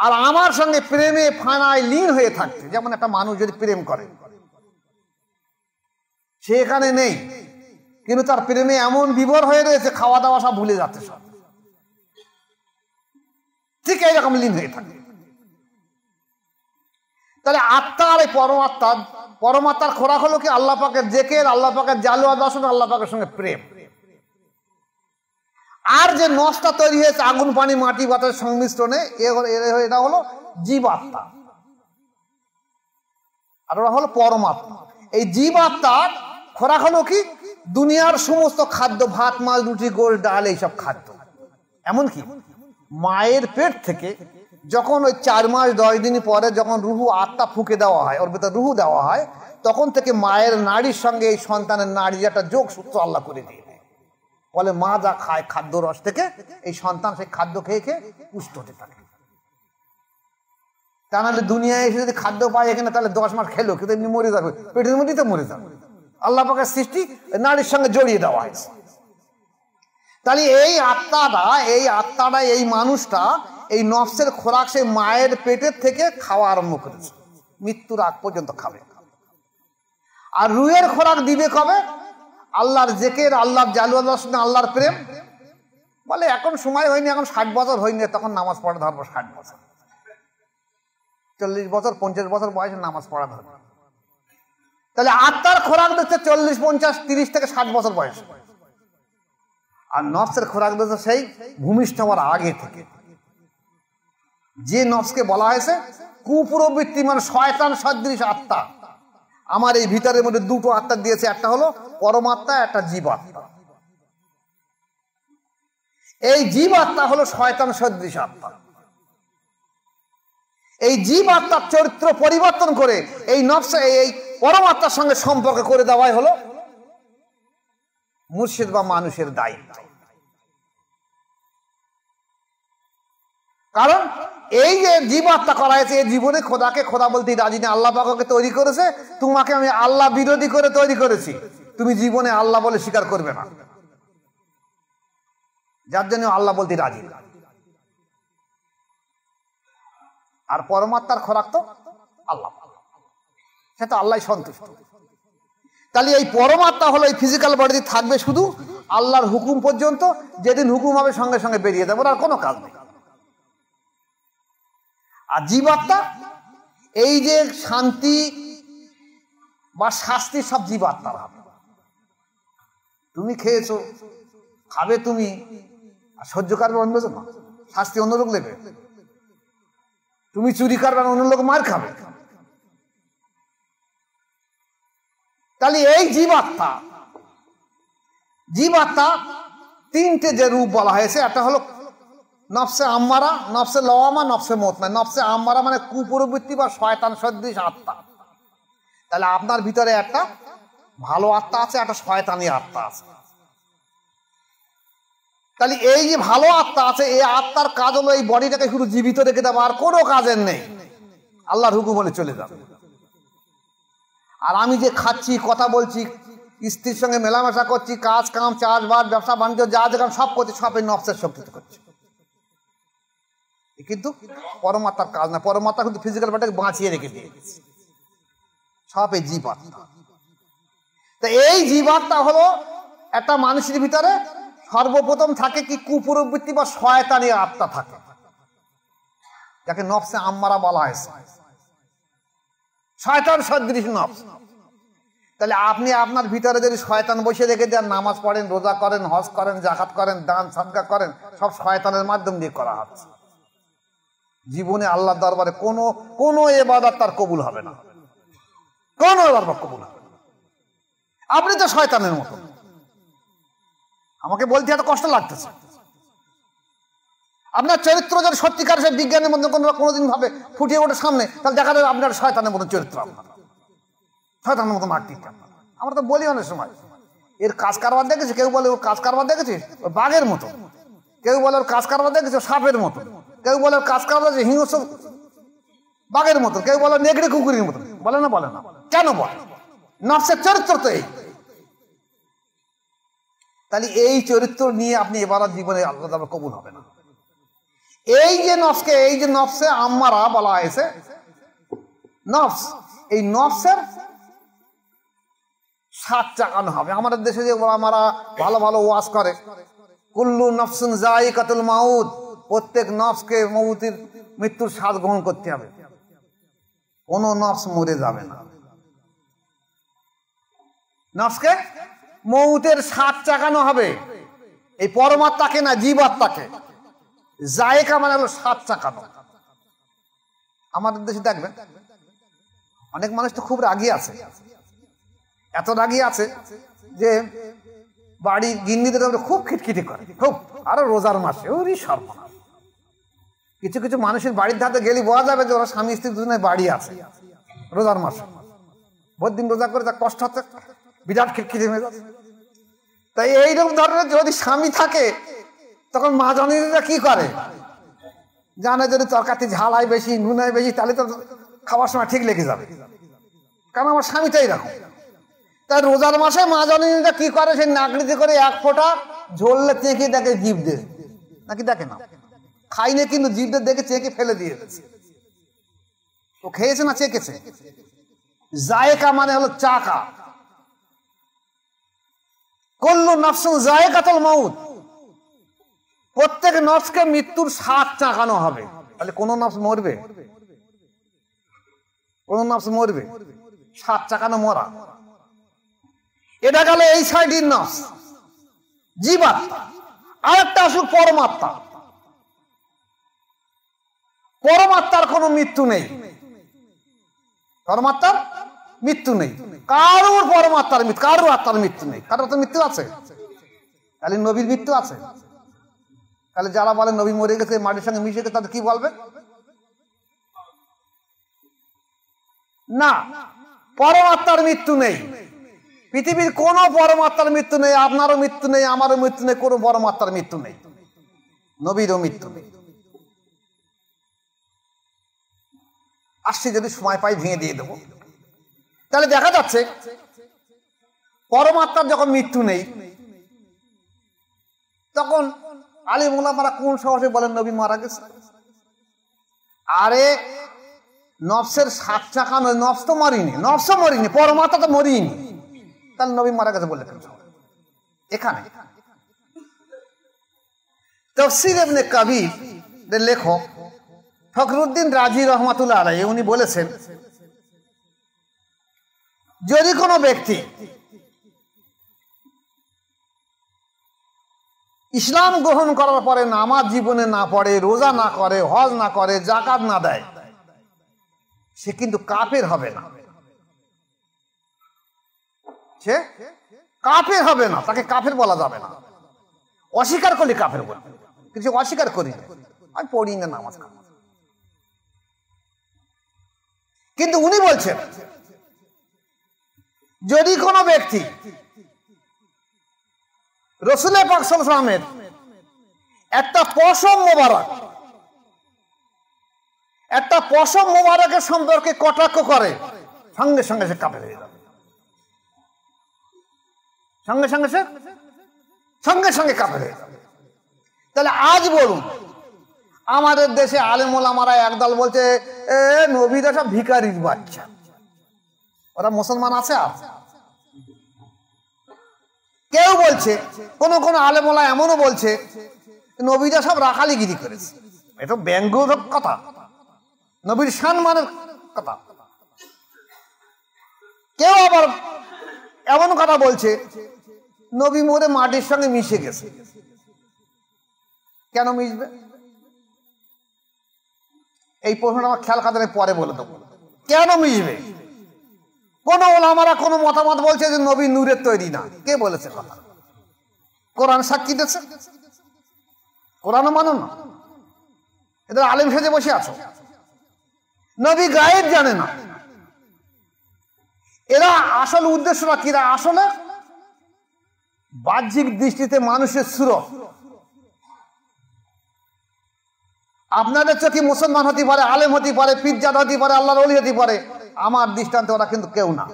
আর আমার সঙ্গে প্রেমে ফানায় লীন হয়ে থাকতে, যেমন একটা মানুষ যদি প্রেম করে, সে এখানে নেই কিন্তু তার প্রেমে এমন বিভোর হয়ে রয়েছে খাওয়া দাওয়া সব ভুলে যাচ্ছে, সব ঠিক এইরকম লীন হয়ে থাকে। তাহলে আত্মা আর এই পরমাত্মার খোরাক হলো কি? আল্লাহ পাকের জেকের, আল্লাহ পাকের জালুয়া দর্শন, আল্লাহ পাকের সঙ্গে প্রেম। আর যে নসটা তৈরি হয়েছে আগুন পানি মাটি বাতাসের সংমিশ্রণে, এটা হলো জীবাত্মা, আর ওরা হলো পরমাত্মা। এই জীবাত্মার খোরাক হলো কি? দুনিয়ার সমস্ত খাদ্য, ভাত মাছ রুটি গোল ডাল, এইসব খাদ্য। এমনকি মায়ের পেট থেকে যখন ওই 4 মাস 10 দিন পরে যখন রুহু আত্মা ফুঁকে দেওয়া হয়, ওর ভেতর রুহু দেওয়া হয়, তখন থেকে মায়ের নাড়ির সঙ্গে এই সন্তানের নাড়ির একটা যোগ সূত্র আল্লাহ করে দিয়ে দেয়। বলে মা যা খায় খাদ্য রস থেকে, এই সন্তান সেই খাদ্য খেয়ে খেয়ে পুষ্ট হতে থাকে। তা নাহলে দুনিয়ায় এসে যদি খাদ্য পায় এখানে, তাহলে 10 মাস খেলো কিন্তু এমনি মরে যাবে, পেটের মধ্যেই তো মরে যাবে। আল্লাহ পাকের সৃষ্টি নারীর সঙ্গে জড়িয়ে দেওয়া হয়েছে। তাহলে এই আত্মাটা এই মানুষটা এই নফসের খোরাক সেই মায়ের পেটের থেকে খাওয়া আরম্ভ করেছে, মৃত্যুর আগ পর্যন্ত খাবে। আর রুহের খোরাক দিবে কবে? আল্লাহর জেকের, আল্লাহর জালুয়া দর্শন, আল্লাহর প্রেম। বলে এখন সময় হয়নি, এখন 60 বছর হয়নি, তখন নামাজ পড়া ধরবো। 60 বছর, 40 বছর 50 বছর বয়সে নামাজ পড়া ধরবো। তাহলে আত্মার খোরাক দিচ্ছে 40, 50, 30 থেকে 60 বছর বয়সে। আর নফসের খোরাক দিচ্ছে সেই ভূমিষ্ঠ হওয়ার আগে থেকে। যে নফসকে বলা হয়েছে কুপুরবৃত্তি, মানে শয়তান সদৃশ আত্মা। আমার এই ভিতরের মধ্যে দুটো আত্মা দিয়েছে, একটা হলো পরমাত্মা, একটা জীবাত্মা। এই জীবাত্মা হলো শয়তান সদৃশ আত্মা। এই জীবাত্মার চরিত্র পরিবর্তন করে এই নফস, এই পরমাত্মার সঙ্গে সম্পর্ক করে দেওয়াই হলো মুর্শিদ বা মানুষের দায়িত্ব। কারণ এই যে জীবাত্মা করা হয়েছে, এই জীবনে খোদাকে খোদা বলতে রাজি না। আল্লাহ পাককে তৈরি করেছে, তোমাকে আমি আল্লাহ বিরোধী করে তৈরি করেছি, তুমি জীবনে আল্লাহ বলে স্বীকার করবে না, যার জন্য আল্লাহ বলতে রাজি না। আর পরমাত্মার খোরাক তো আল্লাহ, সে তো আল্লাহ সন্তুষ্ট। তাহলে এই পরমাত্মা হলো এই ফিজিক্যাল বডিতে থাকবে শুধু আল্লাহর হুকুম পর্যন্ত, যেদিন হুকুম হবে সঙ্গে সঙ্গে বেরিয়ে দেবো, আর কোনো কাজ নেই। আর জীবাত্মা এই যে শান্তি বা শাস্তি সব জীবাত্মার হবে। তুমি খেয়েছো, খাবে তুমি, আর সহ্য করবে অন্য লোক, শাস্তি অন্য লোক নেবে। তুমি চুরি করবে, অন্য লোক মার খাবে। তাহলে এই জীবাত্মা 3টে যে রূপ বলা হয়েছে, একটা হলো নফসে আম্মারা, নফসে লওয়ামা, নফসে মুতমাইন। নফসে আম্মারা মানে কুপুরবৃত্তি বা শয়তান সদৃশ আত্মা। তাহলে আপনার ভিতরে একটা ভালো আত্মা আছে, একটা শয়তানি আত্মা আছে। তাহলে এই যে ভালো আত্মা আছে, এই আত্মার কাজ হলো এই বডিটাকে শুধু জীবিত রেখে দেওয়া, আর কোনো কাজের নেই, আল্লাহর হুকুম হলে চলে যাবে। আর আমি যে খাচ্ছি, কথা বলছি, স্ত্রীর সঙ্গে মেলামেশা করছি, কাজ কাম চাষবাস ব্যবসা বাণিজ্য যা যেখানে সব করছি, সব এই নফসের শক্তিতে করছি। কিন্তু পরমাত্মার কাজ না। পরমাত্মা কিন্তু ফিজিক্যাল বডিটাকে বাঁচিয়ে রেখে দিয়েছে, সব এই জীবাত্মা। তা এই জীবাত্মা হলো একটা মানুষের ভিতরে সর্বপ্রথম থাকে কি? কুপুরবৃত্তি বা শয়তানি আত্মা থাকে, যাকে নফসে আম্মারা বলা হয়েছে, শয়তান সদৃশ নফস। তাহলে আপনি আপনার ভিতরে যদি শয়তান বসে রেখে দেন, নামাজ পড়েন, রোজা করেন, হজ করেন, জাকাত করেন, দান সাদকা করেন, সব শয়তানের মাধ্যম দিয়ে করা হচ্ছে। জীবনে আল্লাহর দরবারে কোনো ইবাদত তার কবুল হবে না, কোনো ইবাদত কবুল হবে না। আপনি তো শয়তানের মতো। আমাকে বলতে এত কষ্ট লাগতেছে। আপনার চরিত্র যদি সত্যিকার সে বিজ্ঞানের মধ্যে কোনোদিন ভাবে ফুটিয়ে ওঠে সামনে, তাহলে দেখা যাবে আপনার শয়তানের মতো চরিত্র, আপনার শয়তানের মতো মারটিক। আমরা তো বলি অনেক সময়, এর কাজ কারবার দেখেছি, কেউ বলে ওর কাজ কারবার দেখেছিস ওর বাঘের মতো, কেউ বলে ওর কাজ কারবার দেখেছে সাপের মতো, কেউ বলে ওর কাজ কারবার হিংস্র বাঘের মতো, কেউ বলে নেকড়ে কুকুরের মতো। বলে না? কেন বলে? নফসের চরিত্র তো এই। তাহলে এই চরিত্র নিয়ে আপনি এবার জীবনে আল্লাহ কবুল হবে না। এই যে নফসকে, এই যে নফসে আম্মারা বলা হয়েছে, নফস, এই নফসের সাত চাকানো হবে। আমাদের দেশে যে আমরা ভালো ভালো ওয়াজ করে, কুল্লু নফসুন যায়িকাতুল মাউত, প্রত্যেক নফসকে মৃত্যুর স্বাদ গ্রহণ করতে হবে। কোন নফস মরে যাবে না। নফসকে মৌতের স্বাদ চাকানো হবে, এই পরমাত্মাকে না, জীবাত্মাকে। জায়গা মানে হলো স্বাদ চাকানো। আমাদের দেশে দেখবেন অনেক মানুষ তো খুব রাগী আছে, এত রাগী আছে যে বাড়ি গিন্নিদের খুব খিটখিটি করে, খুব। আরো রোজার মাসে ওরই সর্বনাশ। কিছু কিছু মানুষের বাড়ির ধাতে গেলে বোঝা যাবে যে ওরা স্বামী স্ত্রী দুজনে বাড়ি আছে রোজার মাসে। বহুত দিন রোজা করে তার কষ্ট হচ্ছে, বিরাট খিটখিটি হয়ে যাচ্ছে। তাই এইরকম ধরনের যদি স্বামী থাকে, তখন মা জননীরা কি করে জানে, যদি তরকারি ঝাল হয় বেশি, নুন হয় বেশি, তাহলে তো খাওয়ার সময় ঠিক লেগে যাবে, কারণ আমার স্বামীটাই এরকম। তাই রোজার মাসে মা জননীরা কি করে, সেই নাকড়িতে করে এক ফোঁটা ঝোললে চেঁকে দেখে জিভ দিয়ে, নাকি দেখে না, খাইনি কিন্তু জিভটা দেখে চেঁকে ফেলে দিয়ে দিয়েছে। ও খেয়েছে না চেকেছে। জায়কা মানে হলো চাকা। কুল্লু নফসুন যায়িকাতুল মাউত, প্রত্যেক নফসকে মৃত্যুর স্বাদ চাকানো হবে। তাহলে কোন নফস মরবে? কোন নফস মরবে? স্বাদ চাকানো মরা। এটা গেল এই সাইডের নফস, জীবাত্মা। আরেকটা আসুক পরমাত্মা। পরমাত্মার কোনো মৃত্যু নেই, পরমাত্মার মৃত্যু নেই। কারোর পরমাত্মার মৃত্যু, কারোর আত্মার মৃত্যু নেই। কারোর তো মৃত্যু আছে? তাহলে নবীর মৃত্যু আছে? তাহলে যারা বলেন নবী মরে গেছে, মাটির সঙ্গে মিশে গেছে, তাদের কি বলবে? না, পরমাত্মার মৃত্যু নেই। পৃথিবীর কোন পরমাত্মার মৃত্যু নেই, আপনারও মৃত্যু নেই, আমারও মৃত্যু নেই, কোন পরমাত্মার মৃত্যু নেই, নবীরও মৃত্যু নেই। আসছে যদি সময় পাই ভেঙে দিয়ে দেবো। তাহলে দেখা যাচ্ছে পরমাত্মার যখন মৃত্যু নেই, তখন আলিম উলামারা কোন সাহসে বলেন নবী মারা গেছে? আরে নফসের সাত চাকা নয়, নফস তো মরিনি, নফসও মরিনি, পরমাত্মা তো মরিনি, তাহলে নবী মারা গেছে বললে কেন? এখানে তাফসীর ইবনে কাবীর এর লেখক ফখরুদ্দিন রাজি রহমাতুল্লাহ আলাইহি উনি বলেছেন, যদি কোনো ব্যক্তি ইসলাম গ্রহণ করার পরে নামাজ জীবনে না পড়ে, রোজা না করে, হজ না করে, যাকাত না দেয়, সে কিন্তু কাফের হবে না। সে কাফের হবে না, তাকে কাফের বলা যাবে না। অস্বীকার করলে কাফের বলবে, কিছু অস্বীকার করি না, আমি পড়ি না নামাজ। কিন্তু উনি বলছেন, যদি কোনো ব্যক্তি রাসূল পাক সাল্লাল্লাহু আলাইহি ওয়াসাল্লামের একটা পশম মোবারকের সম্পর্কে কটাক্ষ করে, সঙ্গে সঙ্গে সে কাফের হয়ে যাবে। সঙ্গে সঙ্গে কাফের হয়ে যাবে। তাহলে আজ বলুন, আমাদের দেশে আলেম ওলামারা একদল বলছে নবীরা সব ভিখারির বাচ্চা, ওরা মুসলমান আছে। আর কেউ বলছে, কোন কোন আলেম ওলামা এমনও বলছে নবীরা সব রাখালিগিরি করেছে। এটা ব্যঙ্গবোধক কথা, নবীর সম্মানের কথা। কেউ আবার এমন কথা বলছে নবী মরে মাটির সঙ্গে মিশে গেছে। কেন মিশবে? এই প্রশ্নটা আমার খেয়াল খাতারে পরে বলে দেবো। কেন মিশবে? কোন ওলামারা কোন মতামত বলছে যে নবী নূরের তৈরি না। কে বলেছে কথা? কোরআন সাক্ষী দিচ্ছে। কোরআনও মানো না, এদের আলেম সেজে বসে আছো। নবী গায়েব জানে না। এরা আসল উদ্দেশ্যটা কি? আসলে বাহ্যিক দৃষ্টিতে মানুষের সুরত। আপনাদের চোখে মুসলমান হতে পারে, আলেম হতে পারে, পীরজাদা হতে পারে, আল্লাহর ওলি হতে পারে, আমার দৃষ্টান্তে ওরা কিন্তু কেউ না।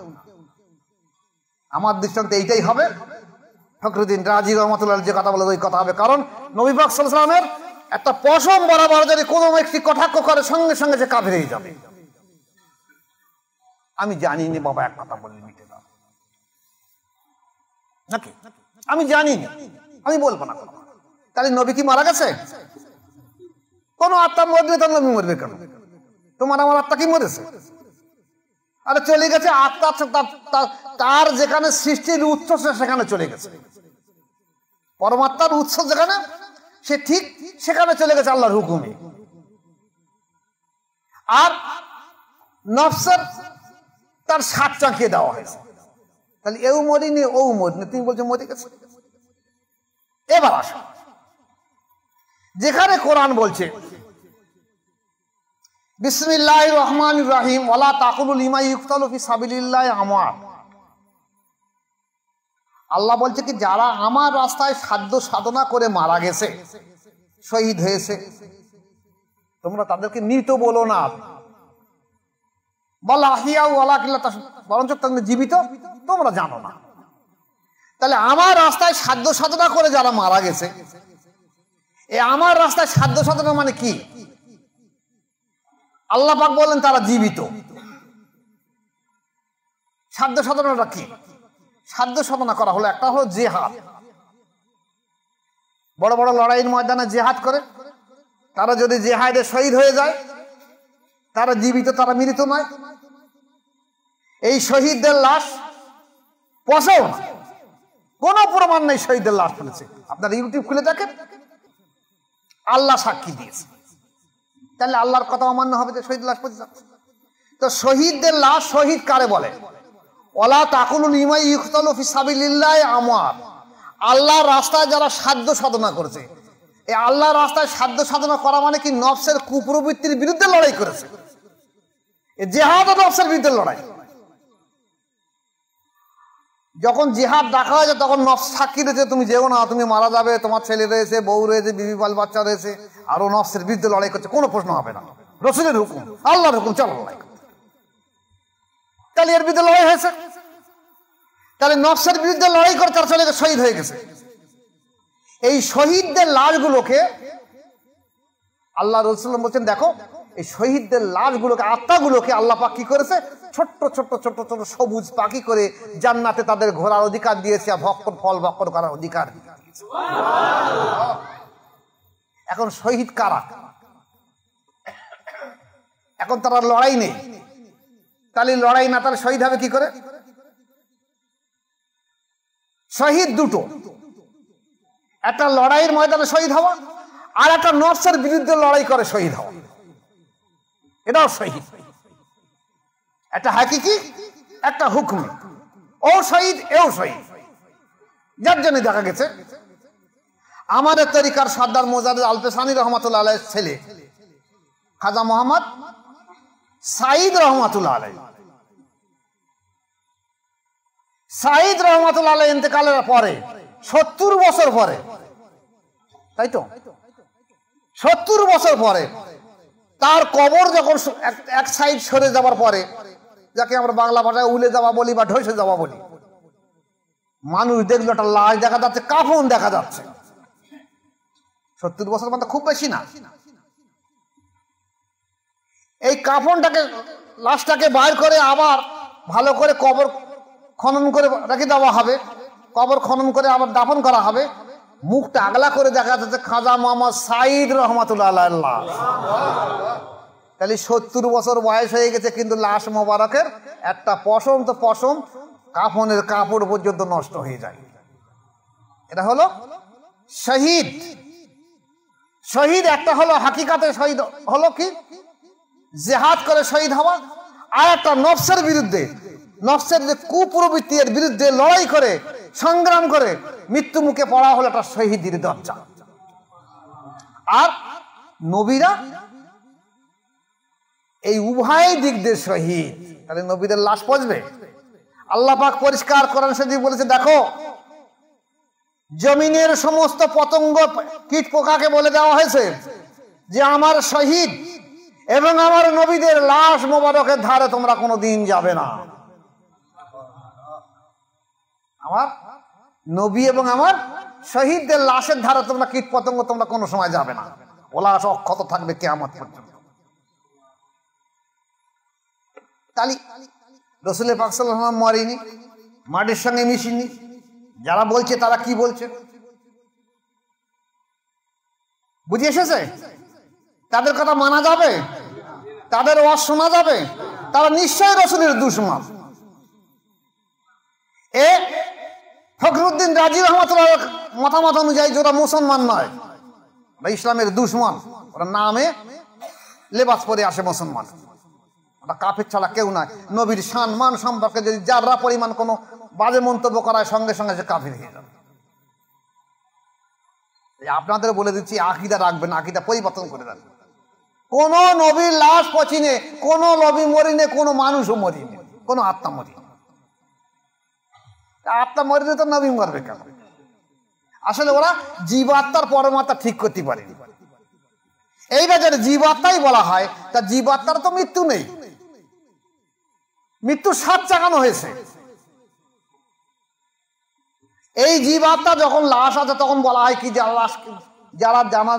আমার দৃষ্টান্ত এইটাই হবে। ফখরুদ্দিন রাজি রহমতুল্লাহ যে কথা বলে ওই কথা হবে, কারণ নবী পাক সাল্লাল্লাহু আলাইহি ওয়াসাল্লামের একটা পশম বরাবর যদি কোনো একটি কটাক্ষ করে সঙ্গে সঙ্গে সে কাফের হয়ে যাবে। আমি জানি না বাবা, এক কথা বলে মিটে দাও নাকি? আমি জানি না, আমি বলবো না। তাহলে নবী কি মারা গেছে? কোন আত্মা মরবে তো নবী মরবে কেন? তোমার আমার আত্মা কি মরেছে? আরে চলে গেছে আত্মা, তার যেখানে সৃষ্টির উৎস সেখানে চলে গেছে। পরমাত্মার উৎস যেখানে, সে ঠিক সেখানে চলে গেছে আল্লাহর হুকুমে। আর নফসের তার সাত চাকিয়ে দেওয়া হয়েছে। তাহলে এও মরিনি ও মরিনি, তুমি বলছো মরে গেছে। এবার আসো, যেখানে কোরআন বলছে বিসমিল্লাহির রহমানির রহিম ওয়ালা তাকুলু লিমা ইউকতালু ফি সাবিলিল্লাহি আমওয়াত। আল্লাহ বলছে কি, যারা আমার রাস্তায় সাধ্য সাধনা করে মারা গেছে, শহীদ হয়েছে, তোমরা তাদেরকে মৃত বলো না, বলা আহিয়া ওয়ালা কিল্লা, বরঞ্চ তাদের জীবিত তোমরা জানো না। তাহলে আমার রাস্তায় সাধ্য সাধনা করে যারা মারা গেছে, এই আমার রাস্তায় সাধ্য সাধনা মানে কি? আল্লাহ পাক বলেন তারা জীবিত। সাধ্য সাধনাটা কি? সাধ্য সাধনা করা হলো, একটা হলো জিহাদ। বড় বড় লড়াইয়ের ময়দানে জিহাদ করে তারা যদি জিহাদে শহীদ হয়ে যায়, তারা জীবিত, তারা মৃত নয়। এই শহীদদের লাশ পচেও না, কোনো প্রমাণ নেই শহীদদের লাশ ফেলেছে। আপনারা ইউটিউব খুলে দেখেন, আল্লাহ সাক্ষী দিয়েছে। তাহলে আল্লাহর কথা অমান্য হবে যে শহীদ লাশ পচে যাচ্ছে? তো শহীদদের লাশ শহীদ কারে বলে? ওয়ালা তাকুলু লিমা ইউকতালু ফি সাবিলিল্লাহি আমওয়াত। আল্লাহর রাস্তায় যারা সাধ্য সাধনা করেছে, এই আল্লাহর রাস্তায় সাধ্য সাধনা করা মানে কি? নফসের কুপ্রবৃত্তির বিরুদ্ধে লড়াই করেছে। এই জিহাদ ও নফসের বিরুদ্ধে লড়াই। যখন জিহাদ ডাকা হয়েছে তখন নফস সাক্ষী দিয়েছে, তুমি যেও না, তুমি মারা যাবে, তোমার ছেলে রয়েছে, বউ রয়েছে, বিবি বাল বাচ্চা রয়েছে, আরো নফসের বিরুদ্ধে লড়াই করছে, কোনো প্রশ্ন হবে না। রাসূলের হুকুম, আল্লাহর হুকুম, চলো লড়াই। তাহলে এর বিরুদ্ধে লড়াই হয়েছে। তাহলে নফসের বিরুদ্ধে লড়াই করে তার ছেলেকে শহীদ হয়ে গেছে। এই শহীদদের লাশগুলোকে আল্লাহ রাসূল বলছেন, দেখো এই শহীদদের লাশগুলোকে, আত্মাগুলোকে আল্লাহ পাক কি করেছে? ছোট্ট ছোট্ট ছোট্ট ছোট্ট সবুজ পাখি করে জান্নাতে তাদের ঘোরার অধিকার দিয়েছে, ভক্ষণ ফল ভক্ষণ করার অধিকার দিয়েছে। এখন শহীদ কারা? এখন তারা লড়াই নেই। তাহলে লড়াই না, তাহলে শহীদ হবে কি করে? শহীদ দুটো, একটা লড়াইয়ের ময়দানে শহীদ হওয়া, আর একটা নফসের বিরুদ্ধে লড়াই করে শহীদ হওয়া, এটাও শহীদ। একটা হাকিকি, একটা হুকমি। ও শহীদ, এও শহীদ। যার জন্য দেখা গেছে আমাদের তরিকার সর্দার মোজাদ্দেদ আল-পেশানী রহমাতুল্লাহ আলাইহির ছেলে খাজা মোহাম্মদ সাঈদ রহমাতুল্লাহ আলাইহি, সাঈদ রহমাতুল্লাহ আলাইহি ইন্তেকালের পরে 70 বছর পরে, তাই তো 70 বছর পরে তার কবর যখন এক সাইড সরে যাবার পরে, যাকে আমরা বাংলা ভাষায় উলে যাওয়া বলি বা ঢসে যাওয়া বলি, মানুষ দেখলো একটা লাশ দেখা যাচ্ছে, কাফন দেখা যাচ্ছে। 70 বছর মানে খুব বেশি না। এই কাফনটাকে, লাশটাকে বাইর করে আবার ভালো করে কবর খনন করে রেখে দেওয়া হবে, কবর খনন করে আবার দাফন করা হবে। মুখটা আগলা করে দেখা যাচ্ছে খাজা মোহাম্মদ সাঈদ রহমাতুল্লাহ আলাইহি। তাহলে 70 বছর বয়স হয়ে গেছে, কিন্তু লাশ মোবারকের একটা পশম তো পশম, কাফনের কাপড় পর্যন্ত নষ্ট হয়ে যায়। এটা হলো শহীদ। শহীদ একটা হলো হাকিকাতে শহীদ হলো কি? জিহাদ করে শহীদ হওয়া, আর একটা নফসের বিরুদ্ধে, নফসের যে কুপ্রবৃত্তির বিরুদ্ধে লড়াই করে সংগ্রাম করে মৃত্যু মুখে পড়া হলো একটা শহীদের দরজা। আর নবীরা এই উভয় দিক দিয়ে শহীদ। তাহলে নবীদের লাশ পচবে? আল্লাহ পাক পরিষ্কার কোরআন শরীফে বলেছে, দেখো জমিনের সমস্ত পতঙ্গ কীট পোকাকে বলে দেওয়া হয়েছে যে আমার শহীদ এবং আমার নবীদের লাশ মোবারকের ধারে তোমরা কোনো দিন যাবে না। আমার নবী এবং আমার শহীদদের লাশের ধারে তোমরা কীট পতঙ্গ তোমরা কোনো সময় যাবে না, ও লাশ অক্ষত থাকবে কিয়ামত পর্যন্ত। তালি রাসূল পাক সাল্লাল্লাহু আলাইহি ওয়াসাল্লাম মরেনি, মাটির সঙ্গে মিশিনি। যারা বলছে তারা কি বলছে বুঝে এসেছে? তাদের কথা মানা যাবে? তাদের ওয়াজ শোনা যাবে? তারা নিশ্চয়ই রাসূলের দুশমন। ফখরুদ্দিন রাজি রহমতুল্লাহ মতামত অনুযায়ী ওরা মুসলমান নয়, ওরা ইসলামের দুশমন। ওরা নামে লেবাস পরে আসে মুসলমান, ওরা কাফের ছাড়া কেউ নয়। নবীর শান মান সম্পর্কে যদি যারা পরিমাণ কোনো বাজে মন্তব্য করায় সঙ্গে সঙ্গে সে কাফের হয়ে যাবে। আপনাদের বলে দিচ্ছি, আকীদা রাখবেন, আকীদা পরিবর্তন করে দেন। কোন নবীর লাশ পচিনে, কোন নবী মরিনে, কোনো মানুষও মরিনে, কোনো আত্মা মরিনে। আত্মা মরিলে তো নবী মরবে কেন? আসলে ওরা জীবাত্মার পরমাত্মা ঠিক করতে পারেনি। এইবার যদি জীবাত্মাই বলা হয়, তা জীবাত্মার তো মৃত্যু নেই, মৃত্যুর স্বাদ চাকানো হয়েছে। এই জীবাত্মা যখন লাশ আছে তখন বলা হয় কি, যারা জানা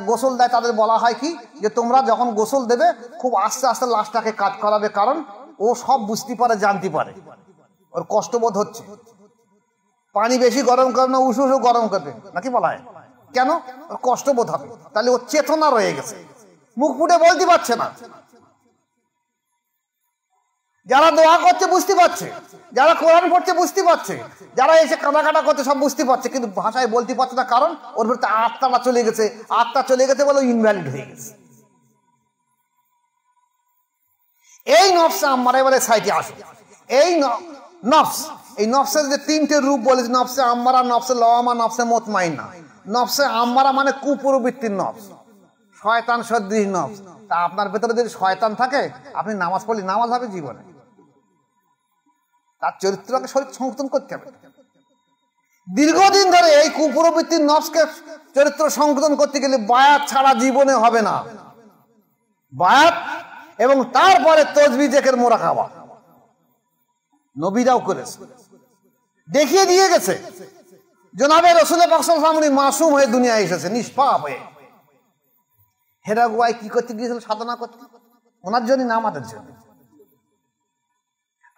গোসল দেয় তাদের বলা হয় কি, যে তোমরা যখন গোসল দেবে খুব আস্তে আস্তে লাশটাকে কাজ করাবে, কারণ ও সব বুঝতে পারে, জানতে পারে, ওর কষ্টবোধ হচ্ছে। পানি বেশি গরম করবে না, উষু গরম করবে নাকি বলা হয়, কেন? ওর কষ্টবোধ হবে। তাহলে ওর চেতনা রয়ে গেছে, মুখ ফুটে বলতে পারছে না। যারা দোয়া করছে বুঝতে পারছে, যারা কোরআন পড়ছে বুঝতে পারছে, যারা এসে কাটা করছে সব বুঝতে পারছে, কিন্তু ভাষায় বলতে পারছে না, কারণ ওর ভিতরে আত্মাটা চলে গেছে। আত্মা চলে গেছে বলে ইনভ্যালিড হয়ে গেছে। এই নফস আম্মারা এবারে সাইটে আসে। এই নফস, এই নফসের যে তিনটে রূপ বলেছে, নফসে আম্মারা, নফসে লওয়ামা, নফসে মুতমাইন্না। নফসে আম্মারা মানে কুপ্রবৃত্তির নফস, শয়তান সদৃশ নফস। তা আপনার ভেতরে যদি শয়তান থাকে, আপনি নামাজ পড়লে নামাজ হবে জীবনে? তার চরিত্রকে শরীর সংশোধন করতে হবে। দীর্ঘদিন ধরে এই কুপ্রবৃত্তির নফসকে চরিত্র সংশোধন করতে গেলে বায়াত ছাড়া জীবনে হবে না। বায়াত এবং তারপরে তাসবিহ, জিকির, মুরাকাবা নবীরাও করেছে, দেখিয়ে দিয়ে গেছে। জনাবে রাসূল পাক সাল্লাল্লাহু আলাইহি ওয়াসাল্লাম মাসুম হয়ে দুনিয়ায় এসেছে, নিষ্পাপ হয়ে। হেরা গুহায় কি করতে গিয়েছিল? সাধনা করতে। ওনার জন্য না, আমাদের জন্য।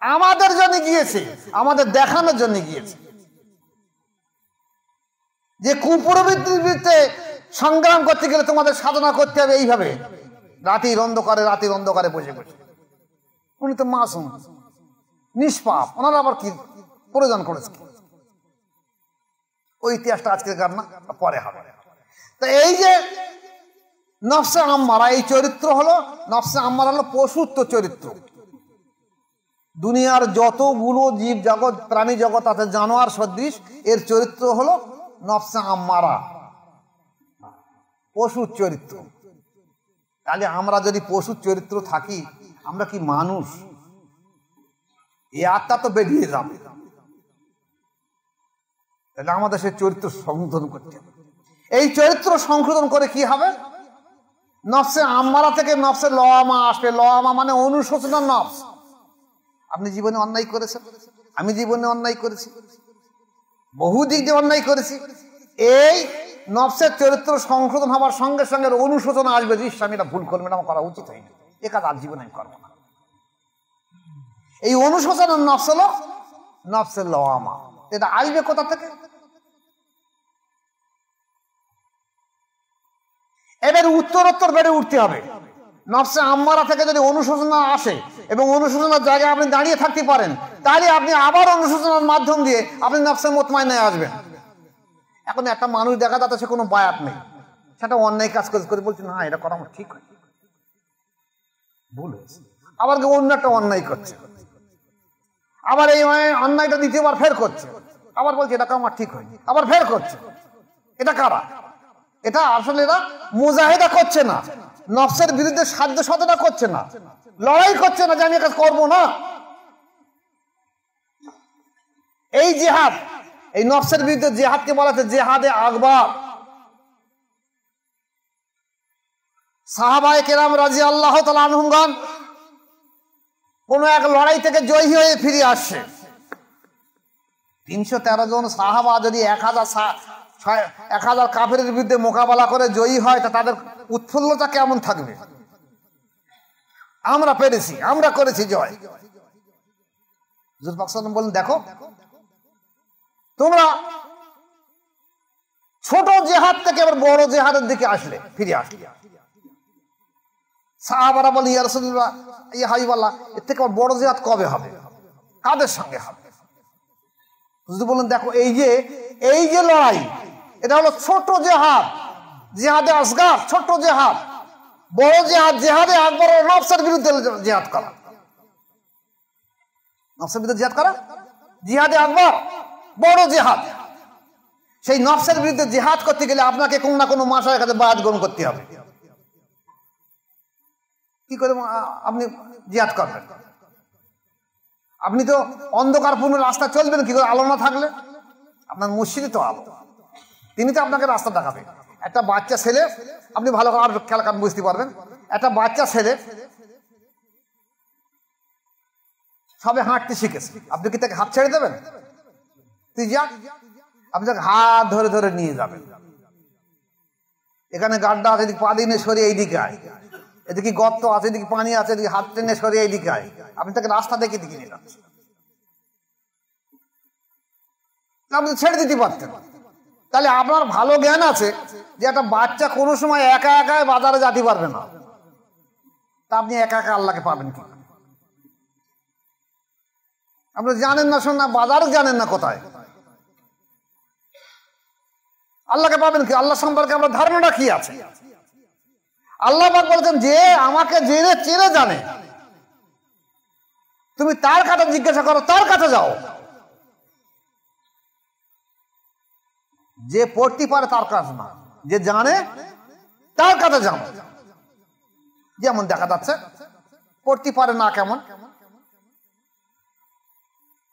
আমাদের জন্য গিয়েছে, আমাদের দেখানোর জন্য গিয়েছে যে কুপ্রবৃত্তির বিরুদ্ধে সংগ্রাম করতে গেলে তোমাদের সাধনা করতে হবে এইভাবে, রাতের অন্ধকারে বসে বসে। উনি তো মাসুম, নিষ্পাপ, ওনারা আবার কি প্রয়োজন করেছে? ওই ইতিহাসটা আজকের গান না, পরে হবে। তা এই যে নফসে আম্মারা, এই চরিত্র হলো নফসে আম্মারা, হলো পশুত্ব চরিত্র। দুনিয়ার যতগুলো জীব জগৎ, প্রাণী জগৎ আছে জানোয়ার সদৃশ, এর চরিত্র হলো নফসে আম্মারা, পশুর চরিত্র। তাহলে আমরা যদি পশুর চরিত্র থাকি, আমরা কি মানুষ? এই আত্মা তো বেরিয়ে যাবে। তাহলে আমাদের সেই চরিত্র সংশোধন করতে হবে। এই চরিত্র সংশোধন করে কি হবে? নফসে আম্মারা থেকে নফসে লওয়ামা আসবে। লওয়ামা মানে অনুশোচনার নফস। আপনি জীবনে অন্যায় করেছেন, আমি জীবনে অন্যায় করেছি, বহু দিক দিয়ে অন্যায় করেছি। এই নফসের চরিত্র সংশোধন হওয়ার সঙ্গে সঙ্গে অনুশোচনা আসবে, যে আমি এটা ভুল করবো, এটা করা উচিত হয়নি, এ কাজ আর জীবনে আমি করবো না। এই অনুশোচনার নফস হলো নফসে লওয়ামা। এটা আসবে কোথা থেকে? এবার উত্তরোত্তর বেড়ে উঠতে হবে। নফসে আম্মারা থেকে যদি অনুশোচনা আসে এবং অনুশোচনার জায়গায় আপনি দাঁড়িয়ে থাকতে পারেন, তাহলে আপনি আবার অনুশোচনার মাধ্যম দিয়ে আপনি নফসে মুতমাইন্নায় আসবেন। এখন একটা মানুষ দেখা যাচ্ছে সে কোনো বায়াত নেই, সেটা অন্যায় কাজ করে বলছে, না এটা করা আমার ঠিক হয়, ভুল হয়েছে। আবার অন্য একটা অন্যায় করছে, আবার এই অন্যায়টা দ্বিতীয়বার ফের করছে, আবার বলছে এটা আমার ঠিক হয়নি, আবার ফের করছে। এটা কারা? এটা আসলে এরা মুজাহিদা করছে না, নফসের বিরুদ্ধে সাধ্য সাধনা করছে না, লড়াই করছে না যে আমি কাজ করবো না। এই জিহাদ, এই নফসের বিরুদ্ধে জিহাদকে বলা হচ্ছে জিহাদে আকবার। সাহাবায়ে কেরাম রাদিয়াল্লাহু তাআলা আনহুমগণ কোন এক লড়াই থেকে জয়ী হয়ে ফিরে আসছে। 313 জন সাহাবা যদি 1000 কাফেরের বিরুদ্ধে মোকাবেলা করে জয়ী হয়, তা তাদের উৎফুল্লতা কেমন থাকবে? আমরা পেরেছি, আমরা করেছি জয়। হুজুর পাক সাল্লাল্লাহু আলাইহি ওয়াসাল্লাম বলেন, দেখো তোমরা ছোট জেহাদ থেকে আবার বড় জেহাদের দিকে আসলে, ফিরে আসলে। সাহাবারা বলেন, ইয়া রাসূলুল্লাহ, ইয়া হাবিবাল্লাহ, এর থেকে আবার বড় জেহাদ কবে হবে, কাদের সঙ্গে হবে? হুজুর বলেন, দেখো এই যে লড়াই, এটা হলো ছোট জেহাদ, জিহাদে আসগার, ছোট জেহাদ। বড় জেহাদ জিহাদে আকবর ও নফসের বিরুদ্ধে জেহাদ করা, নফসের বিরুদ্ধে জেহাদ করা জিহাদে আকবর, বড় জেহাদ। সেই নফসের বিরুদ্ধে জেহাদ করতে গেলে আপনাকে কোনো না কোনো মাসায়ের কাছে বায়াত গ্রহণ করতে হবে। কি করে আপনি জিহাদ করবেন? আপনি তো অন্ধকারপূর্ণ রাস্তা চলবেন কি করে আলো না থাকলে? আপনার মুর্শিদই তো আলো, তিনি তো আপনাকে রাস্তা দেখাবে। একটা বাচ্চা ছেলে, আপনি ভালো করে আর খেলা কাট বুঝতে পারবেন, একটা বাচ্চা ছেলে সবে হাঁটতে শিখেছে, আপনি কি তাকে হাত ছেড়ে দেবেন? তুই যা, আপনি তাকে হাত ধরে ধরে নিয়ে যাবেন। এখানে গাড্ডা আছে, এদিকে পা দিয়ে সরিয়ে এইদিকে আয়, এদিকে গর্ত আছে, এদিকে পানি আছে, এদিকে হাত টেনে সরিয়ে এইদিকে আয়, আপনি তাকে রাস্তা দেখে দিকে নিয়ে যাচ্ছেন। আপনি ছেড়ে দিতে পারতেন। তাহলে আপনার ভালো জ্ঞান আছে যে একটা বাচ্চা কোনো সময় একা একাই বাজারে যেতে পারবে না, তা আপনি একা একা আল্লাহকে পাবেন কি? আপনি জানেন না, শোন না, বাজারে জানেন না কোথায়, আল্লাহকে পাবেন কি? আল্লাহ সম্পর্কে আপনার ধারণাটা কি আছে? আল্লাহ পাক বলছেন, যে আমাকে জেনে চেনে জানে, তুমি তার কাছে জিজ্ঞাসা করো, তার কাছে যাও। যে পড়তে পারে তার কাছে না, যে জানে তার কাছে যাও। যেমন দেখা যাচ্ছে পড়তে পারে না, কেমন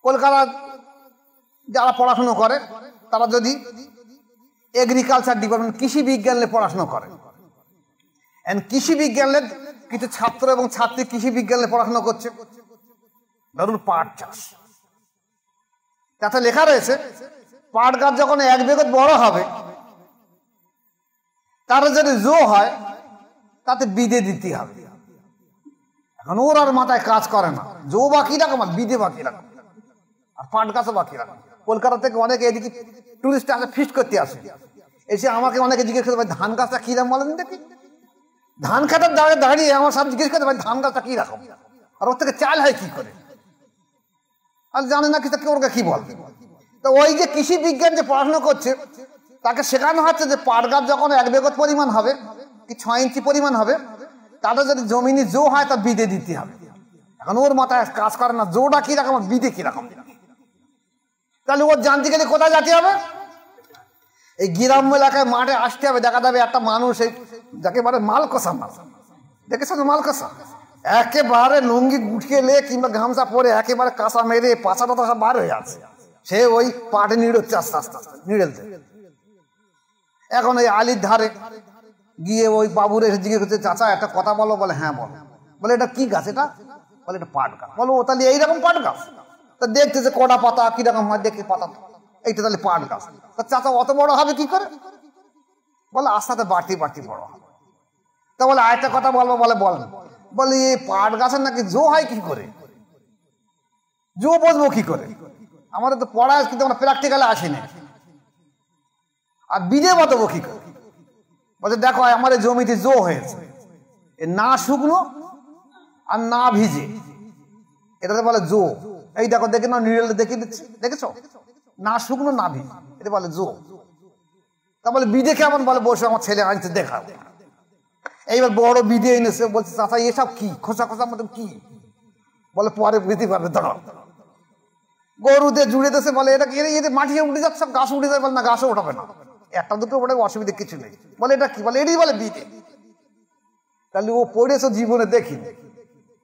কলকাতা যারা পড়াশুনো করে, তারা যদি এগ্রিকালচার ডিপার্টমেন্ট, কৃষি বিজ্ঞান নিয়ে পড়াশোনা করে, কৃষি বিজ্ঞানের কিছু ছাত্র এবং ছাত্রী কৃষি বিজ্ঞান নিয়ে পড়াশোনা করছে, ধরুন পাট চাষ, তাতে লেখা রয়েছে পাট গাছ যখন 1 বিঘত বড় হবে, তার যদি জো হয় তাতে বিদে দিতে হবে। এখন ওর আর মাথায় কাজ করে না, জো বাকি রাখো, বিদে বাকি রাখো, আর পাট গাছও বাকি রাখো। কলকাতা থেকে অনেকে এদিকে টুরিস্ট আসে, ফিস্ট করতে আসে, এসে আমাকে অনেকে জিজ্ঞেস করতে পারে, ধান গাছটা কি দাম বলেন দেখি। ধান খাতার দাঁড়িয়ে আমার সব জিজ্ঞেস করতে পারে, ধান গাছটা কি রকম, আর ওর থেকে চাল হয় কি করে, আর জানে না কি, ওরকে কি বলবে? তো ওই যে কৃষি বিজ্ঞান যে পড়াশোনা করছে, তাকে শেখানো হচ্ছে যে পাট গাছ যখন 1 বিঘত পরিমাণ হবে, কি 6 ইঞ্চি পরিমাণ হবে, তাতে যদি জমিনে জো হয় তা বিদে দিতে হবে। এখন ওর মাথায় কাজ করে না, জোটা কি রকম, বিদে কি রকম। তাহলে ওর জানতে গেলে কোথায় যেতে হবে? এই গ্রাম্য এলাকায় মাঠে আসতে হবে। দেখা যাবে একটা মানুষ, এই যাকে বলে মালকষা মাছ, দেখেছো তো মালকষা, একেবারে লুঙ্গি গুটিয়ে লে কিংবা গামছা পরে একেবারে কাঁচা মেরে পাছা টাছা সব বার হয়ে আছে, সে ওই পাটে নিড়োচ্ছে আস্তে আস্তে আস্তে নিড়েলতে। এখন ওই আলির ধারে গিয়ে ওই বাবুর এসে জিজ্ঞেস করছে, চাচা একটা কথা বলো। বলে হ্যাঁ বলো। বলে এটা কি গাছ? এটা বলে এটা পাট গাছ। বলো ও তাহলে এইরকম পাট গাছ? তা দেখতেছে কটা পাতা কিরকম হয়, দেখে পাতা, এইটা তাহলে পাট গাছ। তা চাচা অত বড় হবে কি করে? বলে আস্তে আস্তে বাড়তি বাড়তি বড় হবে। তা বলে আরেকটা কথা বলবো। বলে বলেন। বলে এই পাট গাছের নাকি জো হয় কি করে? জো বুঝবো কি করে? আমাদের তো পড়ায় কিন্তু আমরা প্র্যাকটিক্যালে আসিনি। আর বীজে বাঁধবো কি করে? বলছে দেখো আমার এই জমিতে জো হয়েছে, না শুকনো আর না ভিজে, এটাতে বলে জো। এই দেখো দেখে না, নিড়েল দেখিয়ে দিচ্ছে, দেখেছো? না শুকনো না ভিজে, এটা বলে জো। তা বলে বিদে কেমন? বলে বসে আমার ছেলে আনছে দেখা। এইবার বড় বিদে এনেছে, বলছে চাচা এসব কি খোসা খোসা মতো কি? বলে পরে বুঝতে পারবে, দাঁড়াও। গরুতে জুড়ে দিয়েছে, বলে এটা এদের মাটি উঠে যাচ্ছে, সব গাছ উঠে যায়। বলে না, গাছও উঠাবে না, একটা দুটো ওটা অসুবিধা কিছু নেই। বলে এটা কি? বলে এটাই বলে বিদে। তাহলে ও পড়েছে জীবনে দেখিনি,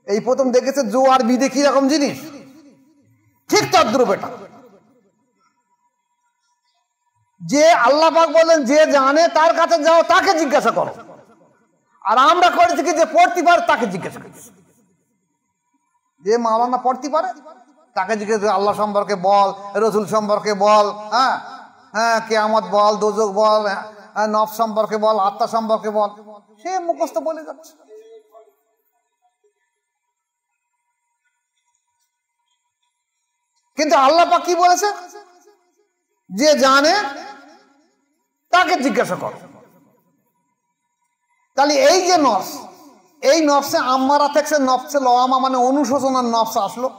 এই প্রথম দেখেছে জো আর বিদে কি রকম জিনিস। ঠিক তদ্রুপ এটা। যে আল্লাহ পাক বলেন যে জানে তার কাছে যাও, তাকে জিজ্ঞাসা করো। আর আমরা করেছি কি, যে পড়তে পারে তাকে জিজ্ঞাসা করছি। যে মাওলানা পড়তে পারে তাকে জিজ্ঞেস আল্লাহ সম্পর্কে বল, রসুল সম্পর্কে বল, হ্যাঁ হ্যাঁ কিয়ামত বল, দোজখ বল, নফস সম্পর্কে বল, আত্মা সম্পর্কে বল, সে মুখস্থ বলে যাচ্ছে। কিন্তু আল্লাহ পাক কি বলেছে? যে জানে তাকে জিজ্ঞাসা করো। তাহলে এই যে নফস, এই নফসে আম্মারা থেকে নফসে লওয়ামা মানে অনুশোচনার নফস আসলো।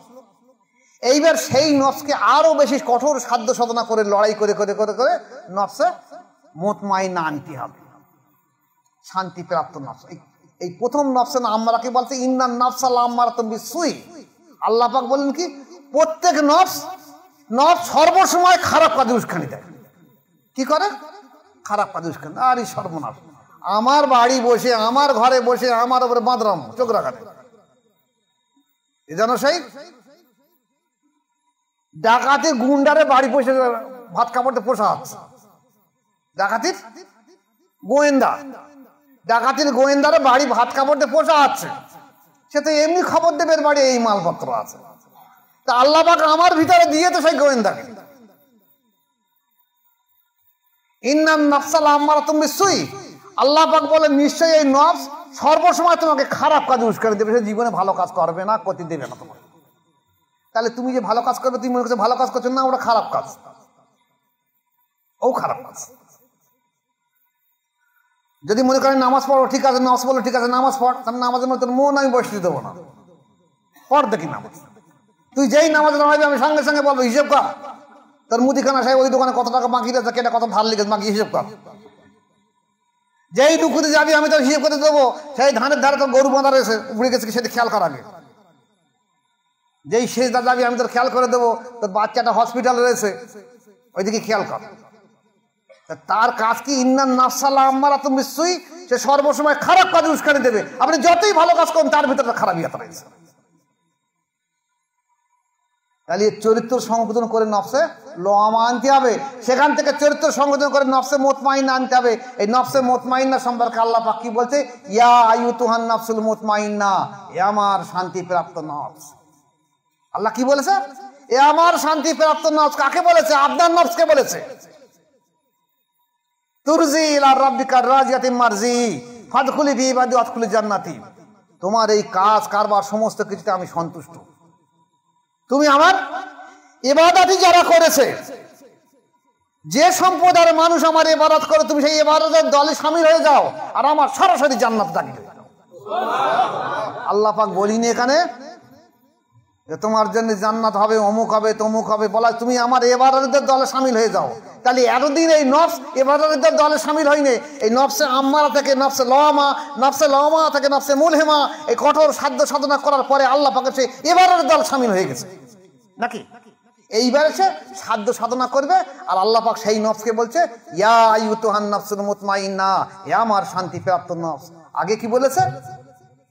এইবার সেই নফসকে আরো বেশি কঠোর সাধ্য সাধনা করে লড়াই করে করে করে করে নফসে মুতমাইন্না আনতে হবে, শান্তি প্রাপ্ত নফস। এই প্রথম নফসে না আম্মারাকে বলছে ইন্নান নাফসা লাম্মারাতুম বিসসুই। আল্লাহ পাক বলেন কি প্রত্যেক নফস সর্বসময় খারাপ কাজে উস্কানি দেয়। কি করে? খারাপ কাজে উস্কানি। আর এই সর্বনাশ, আমার বাড়ি বসে, আমার ঘরে বসে আমার উপরে বাঁদরাম চোখ রাখাতে। এ যেন সেই ডাকাতি গুন্ডারে বাড়ি বসে ভাত কাপড়তে পোষা হচ্ছে। ডাকাতির গোয়েন্দা, ডাকাতির গোয়েন্দারে বাড়ি ভাত কাপড়তে পোষা হচ্ছে। সে তো এমনি খবর দেবে বাড়ি এই মালপত্র আছে। তা আল্লাহ পাক আমার ভিতরে দিয়ে তো সেই গোয়েন্দাকে। ইন্নান নাফসা লাম্মারাতুম বিসসুই। আল্লাহ পাক বলে নিশ্চয়ই এই নফস সর্বসময় তোমাকে খারাপ কাজে উস্কানি দেবে, সে জীবনে ভালো কাজ করবে না, করতে দেবে না তোমাকে। তাহলে তুমি যে ভালো কাজ করবে, তুমি মনে করছো ভালো কাজ করছো, না ওটা খারাপ কাজ, ও খারাপ কাজ। যদি মনে করেন নামাজ পড়ো, ঠিক আছে, নামাজ পড়লো ঠিক আছে, নামাজ পড়, তাহলে নামাজের মধ্যে তোর মন আমি বসতে দেবো না, পড় দেখি নামাজ। তুই যেই নামাজে নামাবি আমি সঙ্গে সঙ্গে বলবো হিসেব কর, তোর মুদিখানা সাহেব ওই দোকানে কত টাকা বাকি রয়েছে, কেটে কত ধার লেগেছে বাকি হিসেব কর। যেই দুপুরে যাবি আমি তোর হিসেব করে দেবো, সেই ধানের ধারে তোর গরু বাঁধা রয়েছে উড়ে গেছে সেটা খেয়াল কর আগে। যেই শেষ যাবি আমি তোর খেয়াল করে দেবো, তোর বাচ্চাটা হসপিটালে রয়েছে ওইদিকে খেয়াল কর। তার কাজ কি? ইন্নান নাফসা লাম্মারাতুম বিসসুই। সে সর্বসময় খারাপ কাজে উস্কানি দেবে। আপনি যতই ভালো কাজ করুন তার ভিতরে খারাপ ইয়াত রয়েছে। তাহলে চরিত্র সংশোধন করে নফসে লওয়ামা আনতে হবে, সেখান থেকে চরিত্র সংশোধন করে নফসে মুতমাইন্না আনতে হবে। এই নফসে মুতমাইন্না সম্পর্কে আল্লাহ পাক কি বলছে? ইয়া আইয়ুতুহান নাফসুল মুতমাইন্না, এ আমার শান্তি প্রাপ্ত নফস। আল্লাহ কি বলেছে? এ আমার শান্তি প্রাপ্ত নফস। কাকে বলেছে? আপনার নফসকে বলেছে। তুরজি ইলা রাব্বিকা রাজিয়াতিন মারজি ফাদখুলি ফি ইবাদি ওয়াদখুলি জান্নাতি। তোমার এই কাজ কারবার সমস্ত কিছুতে আমি সন্তুষ্ট। তুমি আমার ইবাদতই যারা করেছে, যে সম্প্রদায়ের মানুষ আমার ইবাদত করে, তুমি সেই ইবাদতের দলে শামিল হয়ে যাও আর আমার সরাসরি জান্নাত দাখিল হয়ে যাও। আল্লাহ পাক বলিনি এখানে যে তোমার জন্য জান্নাত হবে, অমুক হবে, তমুক হবে, বলা তুমি আমার ইবাদতের দলে শামিল হয়ে যাও। তাহলে এতদিন এই নফস ইবাদতের দলে শামিল হয়নি। এই নফসে আম্মারা থেকে নফসে লওয়ামা থেকে নফসে মুলহিমা, এই কঠোর সাধ্য সাধনা করার পরে আল্লাহ পাকের সে ইবাদতের দল শামিল হয়ে গেছে নাকি? এইবারে সে সাধ্য সাধনা করবে আর আল্লাহ পাক সেই নফসকে বলছে ইয়া আইয়ুতুহান নাফসুল মুতমাইন্না, এ আমার শান্তি প্রাপ্ত নফস। আগে কি বলেছে?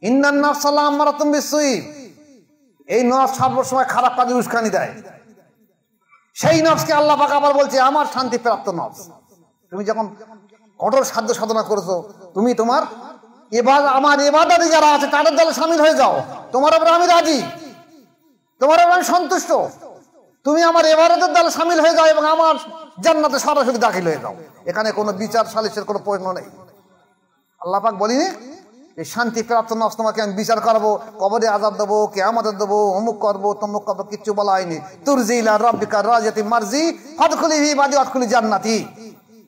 ইন্নান নাফসা লাম্মারাতুম বিসসুই। এই নফস সর্বসময় খারাপ কাজে উস্কানি দেয়। সেই নফসকে আল্লাহ পাক আবার বলছে আমার শান্তি প্রাপ্ত নফস। তুমি যখন কঠোর সাধ্য সাধনা করেছো, তুমি তোমার আমার ইবাদতে যারা আছে তাদের দলে শামিল হয়ে যাও। তোমার উপরে আমি রাজি, তোমার উপরে আমি সন্তুষ্ট। তুমি আমার ইবাদতের দলে শামিল হয়ে যাও এবং আমার জান্নাতে সরাসরি দাখিল হয়ে যাও। এখানে কোনো বিচার সালিসের কোনো প্রশ্ন নেই। আল্লাহ পাক বলিনি এই শান্তি প্রাপ্ত নফস তোমাকে আমি বিচার করবো, কবরে আযাব দেবো, কিয়ামতে দেবো, অমুক করবো তমুক করবো, কিচ্ছু বলা হয়নি। তুরজি ইলা রাব্বিকা রাজিয়াতিন মারজি ফাদখুলি ফি ইবাদি ওয়াদখুলি জান্নাতি।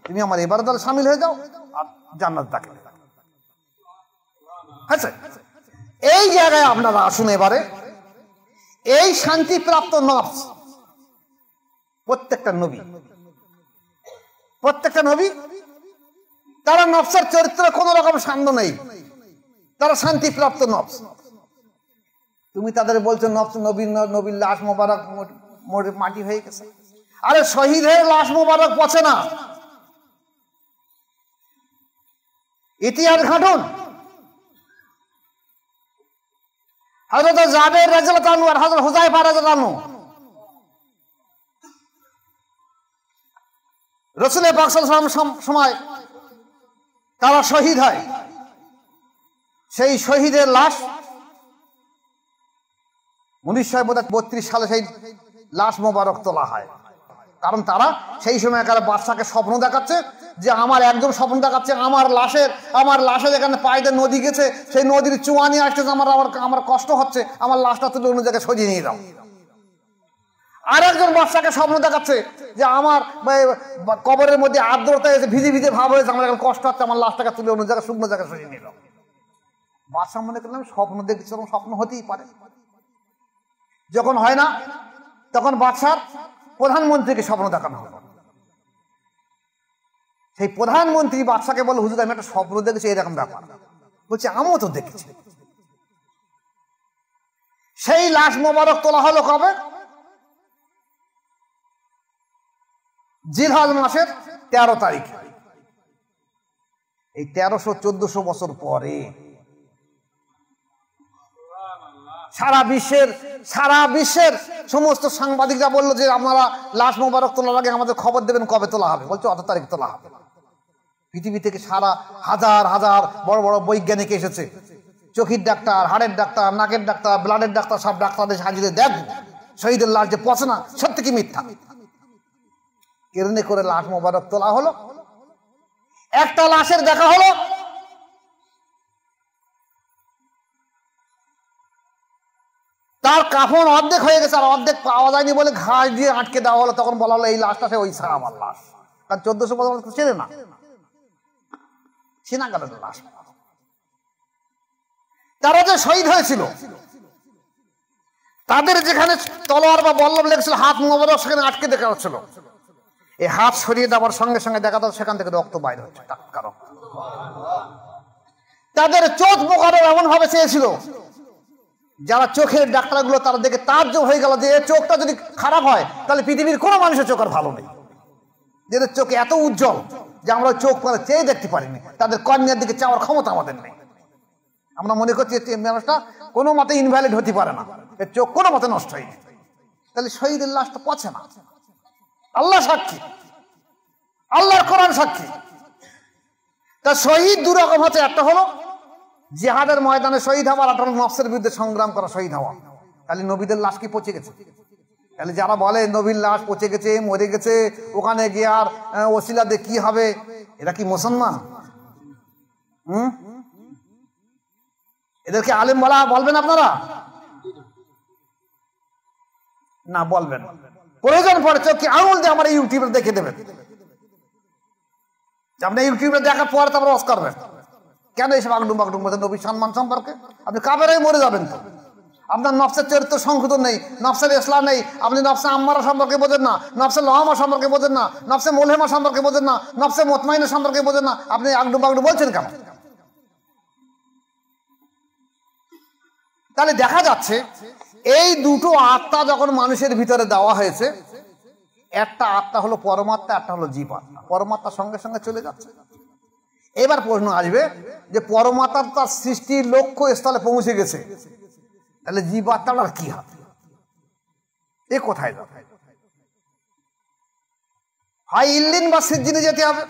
তুমি আমার ইবাদতের দলে শামিল হয়ে যাও আর জান্নাত দাখিল হয়ে যাও। আচ্ছা, এই জায়গায় আপনারা আসুন এবারে। এই শান্তি প্রাপ্ত নফস প্রত্যেকটা নবী তারা নফসের চরিত্র কোন রকম সান্দ নেই, তারা শান্তি প্রাপ্ত নফস। তুমি তাদের বলছো নফস নবীর লাশ মোবারক মাটি হয়ে গেছে। আরে শহীদ হয়ে লাশ মোবারক পচে না। ইতিহাস ঘাটুন। হযরত জাবের রাদিয়াল্লাহু আনহু আর হযরত হুযায়ফা রাদিয়াল্লাহু আনহু রাসূল পাক সাল্লাল্লাহু আলাইহি ওয়াসাল্লাম সময় তারা শহীদ হয়। সেই শহীদের লাশ 1932 সালে সেই লাশ মোবারক তোলা হয়। কারণ তারা সেই সময় বাদশাকে স্বপ্ন দেখাচ্ছে যে আমার একজন স্বপ্ন দেখাচ্ছে আমার লাশের এখানে পায়দের নদী গেছে, সেই নদীর চুয়া নিয়ে আসতেছে, আমার কষ্ট হচ্ছে, আমার লাশটা তুলে অন্য জায়গায় সরিয়ে নিয়ে যাও। আর একজন বাদশাকে স্বপ্ন দেখাচ্ছে যে আমার কবরের মধ্যে আর্দ্রতা এসে ভিজে ভিজে ভাব হয়েছে, আমার এখন কষ্ট হচ্ছে, আমার লাশটাকে তুলে অন্য জায়গায় শুকনো জায়গায় সরিয়ে নিয়ে যাও। বাদশা মনে করলাম স্বপ্ন দেখছিলাম, স্বপ্ন হতেই পারে। যখন হয় না তখন বাদশার প্রধানমন্ত্রীকে স্বপ্ন দেখানো হলো। সেই প্রধানমন্ত্রী বাদশাকে বলে, হুজুর আমি একটা স্বপ্ন দেখেছি এরকম ব্যাপার। বলছে আমিও তো দেখেছি। সেই লাশ মোবারক তোলা হলো কবে? জিলহজ মাসের 13 তারিখে। এই 1300-1400 বছর পরে সারা বিশ্বের সমস্ত সাংবাদিকরা বললো যে আপনারা লাশ মোবারক তোলার আগে আমাদের খবর দেবেন কবে তোলা হবে। বলছে অত তারিখ তোলা হবে। পৃথিবী থেকে সারা হাজার বড় বড় বৈজ্ঞানিক এসেছে, চোখের ডাক্তার, হাড়ের ডাক্তার, নাকের ডাক্তার, ব্লাডের ডাক্তার, সব ডাক্তারদের সাজিয়ে দেখবো শহীদের লাশ যে পচে না, সত্যি কি মিথ্যা। কেরনে করে লাশ মোবারক তোলা হলো। একটা লাশের দেখা হলো, তার কাফন অর্ধেক হয়ে গেছে, আর অর্ধেক পাওয়া যায়নি বলে ঘাস দিয়ে আটকে দেওয়া হলো। তখন বলা হলো এই লাশটা সে ওই সাহাবার লাশ। কারণ 1400 বছর চেনে না, সিনাগারের লাশ। তারা যে শহীদ হয়েছিল তাদের যেখানে তলোয়ার বা বল্লম লেগেছিল, হাত মোবারক সেখানে আটকে দেখা হচ্ছিল। এই হাত সরিয়ে দেওয়ার সঙ্গে সঙ্গে দেখা যাচ্ছে সেখান থেকে রক্ত বাইরে হচ্ছে। কারণ তাদের চোখ বোকারও এমন ভাবে চেয়েছিল, যারা চোখের ডাক্তারগুলো তারা দেখে তাজ্জব হয়ে গেল যে এর চোখটা যদি খারাপ হয় তাহলে পৃথিবীর কোনো মানুষের চোখ আর ভালো নেই। যাদের চোখ এত উজ্জ্বল যে আমরা চোখ পরে চেয়ে দেখতে পারিনি, তাদের কর্নিয়ার দিকে চাওয়ার ক্ষমতা আমাদের নেই। আমরা মনে করছি মানুষটা কোনো মতে ইনভ্যালিড হতে পারে না, এর চোখ কোনো মতে নষ্ট হয়নি। তাহলে শহীদের লাশ তো পচে না। আল্লাহ সাক্ষী, আল্লাহর কোরআন সাক্ষী। তা শহীদ দু রকম হচ্ছে, একটা হলো জিহাদের ময়দানে শহীদ হওয়া, আর একটা হলো নফসের বিরুদ্ধে সংগ্রাম করা শহীদ হওয়া। তাহলে নবীদের লাশ কি পচে গেছে? তাহলে যারা বলে নবীর লাশ পচে গেছে, মরে গেছে, ওখানে গিয়ে আর ওসিলা দিয়ে কি হবে, এরা কি মুসলমান? এদেরকে আলেম বলবেন আপনারা? না বলবেন। প্রয়োজন পড়ে চোখে আঙুল দিয়ে আমার ইউটিউবে দেখে দেবেন। আপনি ইউটিউবে দেখার পরে তারপর ওয়াজ করবেন। কেন এইসব আগডুম বাগডুম বলছেন নবীর সম্মান সম্পর্কে? আপনি কাবেরাই মরে যাবেন। তো আপনার নফসের চরিত্র সংশোধন নেই, নফসের ইসলাম নেই, আপনি নফসে আম্মারা সম্পর্কে বোঝেন না, নফসে লহামা সম্পর্কে বোঝেন না, নফসে মোলহেমা সম্পর্কে বোঝেন না, নফসে মুতমাইনা সম্পর্কে বোঝেন না, আপনি আগডুম বাগডুম বলছেন কেন? তাহলে দেখা যাচ্ছে এই দুটো আত্মা যখন মানুষের ভিতরে দেওয়া হয়েছে, একটা আত্মা হলো পরমাত্মা, একটা হলো জীব আত্মা। পরমাত্মার সঙ্গে সঙ্গে চলে যাচ্ছে। এবার প্রশ্ন আসবে যে পরমাত্মা তার সৃষ্টির লক্ষ্য স্থলে পৌঁছে গেছে, তাহলে জীব আত্মার কি হবে? এ কোথায় যাবে? হয় ইল্লিন বা সিজ্জিনে যেতে হবে।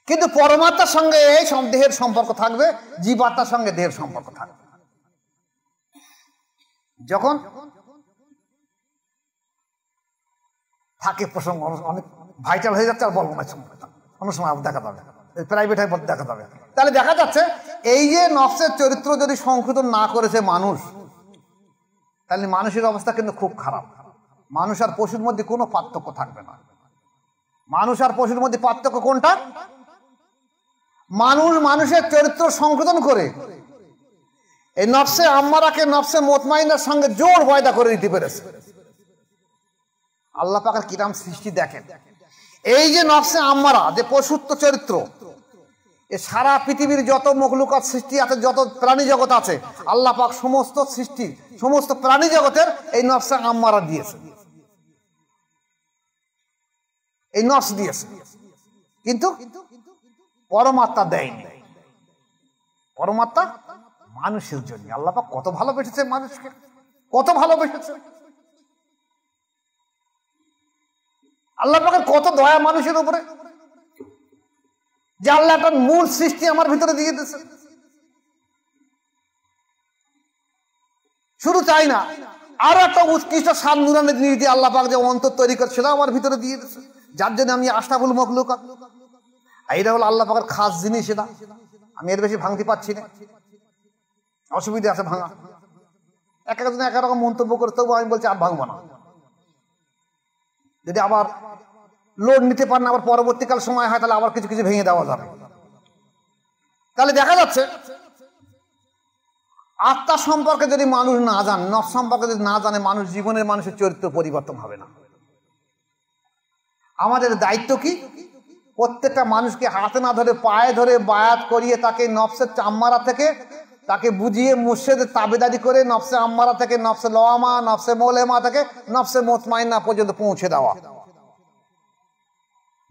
কিন্তু পরমাত্মার সঙ্গে এই দেহের সম্পর্ক থাকবে, জীবাত্মার সঙ্গে দেহের সম্পর্ক থাকবে। যখন থাকে প্রসঙ্গ অনেক ভাইটাল হয়ে যাচ্ছে, আর বলবো না, অন্য সময় দেখা যাবে, প্রাইভেট হয় দেখা যাবে। তাহলে দেখা যাচ্ছে এই যে নফসের চরিত্র যদি সংশোধন না করেছে মানুষ, তাহলে মানুষের অবস্থা কিন্তু খুব খারাপ। মানুষ আর পশুর মধ্যে কোনো পার্থক্য থাকবে না। মানুষ আর পশুর মধ্যে পার্থক্য কোনটা? মানুষের চরিত্র সংশোধন করে এই নফসে আম্মারাকে নফসে মুতমাইনার সঙ্গে জোর ওয়াদা করে দিতে পেরেছে। আল্লাহ পাকের কিরাম সৃষ্টি দেখেন। এই যে নফসে আম্মারা, যে পশুত্ব চরিত্র, এ সারা পৃথিবীর যত মখলুকাত সৃষ্টি আছে, যত প্রাণী জগৎ আছে, আল্লাহ পাক সমস্ত সৃষ্টি, সমস্ত প্রাণী জগতের এই নফসে আম্মারা দিয়েছে, এই নফস দিয়েছে। কিন্তু পরমাত্মা দেয়নি। পরমাত্মা মানুষের জন্য। আল্লাহ পাক কত ভালোবেসেছে মানুষকে, কত ভালোবেসেছে। আল্লাহ পাকের কত দয়া মানুষের উপরে, যে আল্লাহ একটা মূল সৃষ্টি আমার ভিতরে দিয়ে দিয়েছে। শুধু তাই না, আরো একটা উৎকৃষ্ট সাত নূরানি জিনিস দিয়ে আল্লাহ পাক যে অন্তর তৈরি করে সেটা আমার ভিতরে দিয়ে দিয়েছে, যার জন্য আমি আশরাফুল মখলুকাত। এইটা হলো আল্লাহ পাকের খাস জিনিস। এটা আমি এর বেশি ভাঙতে পারছি না, অসুবিধা আছে ভাঙা। এক একজন এক রকম মন্তব্য করে, তবু আমি বলছি আর ভাঙবো না। যদি আবার লোড নিতে পারেন, আবার পরবর্তীকাল সময় হয়, তাহলে আবার কিছু কিছু ভেঙে দেওয়া যাবে। তাহলে দেখা যাচ্ছে আত্মা সম্পর্কে যদি মানুষ না জানে, নফস সম্পর্কে যদি না জানে, মানুষ জীবনের মানুষের চরিত্র পরিবর্তন হবে না। আমাদের দায়িত্ব কি? প্রত্যেকটা মানুষকে হাতে না ধরে পায়ে ধরে বায়াত করিয়ে তাকে নফসের আম্মারা থেকে তাকে বুঝিয়ে মুর্শিদের তাবেদারি করে নফসে আম্মারা থেকে নফসে লওয়ামা, নফসে মোলেমা থেকে নফসে মুতমাইন্না পর্যন্ত পৌঁছে দেওয়া।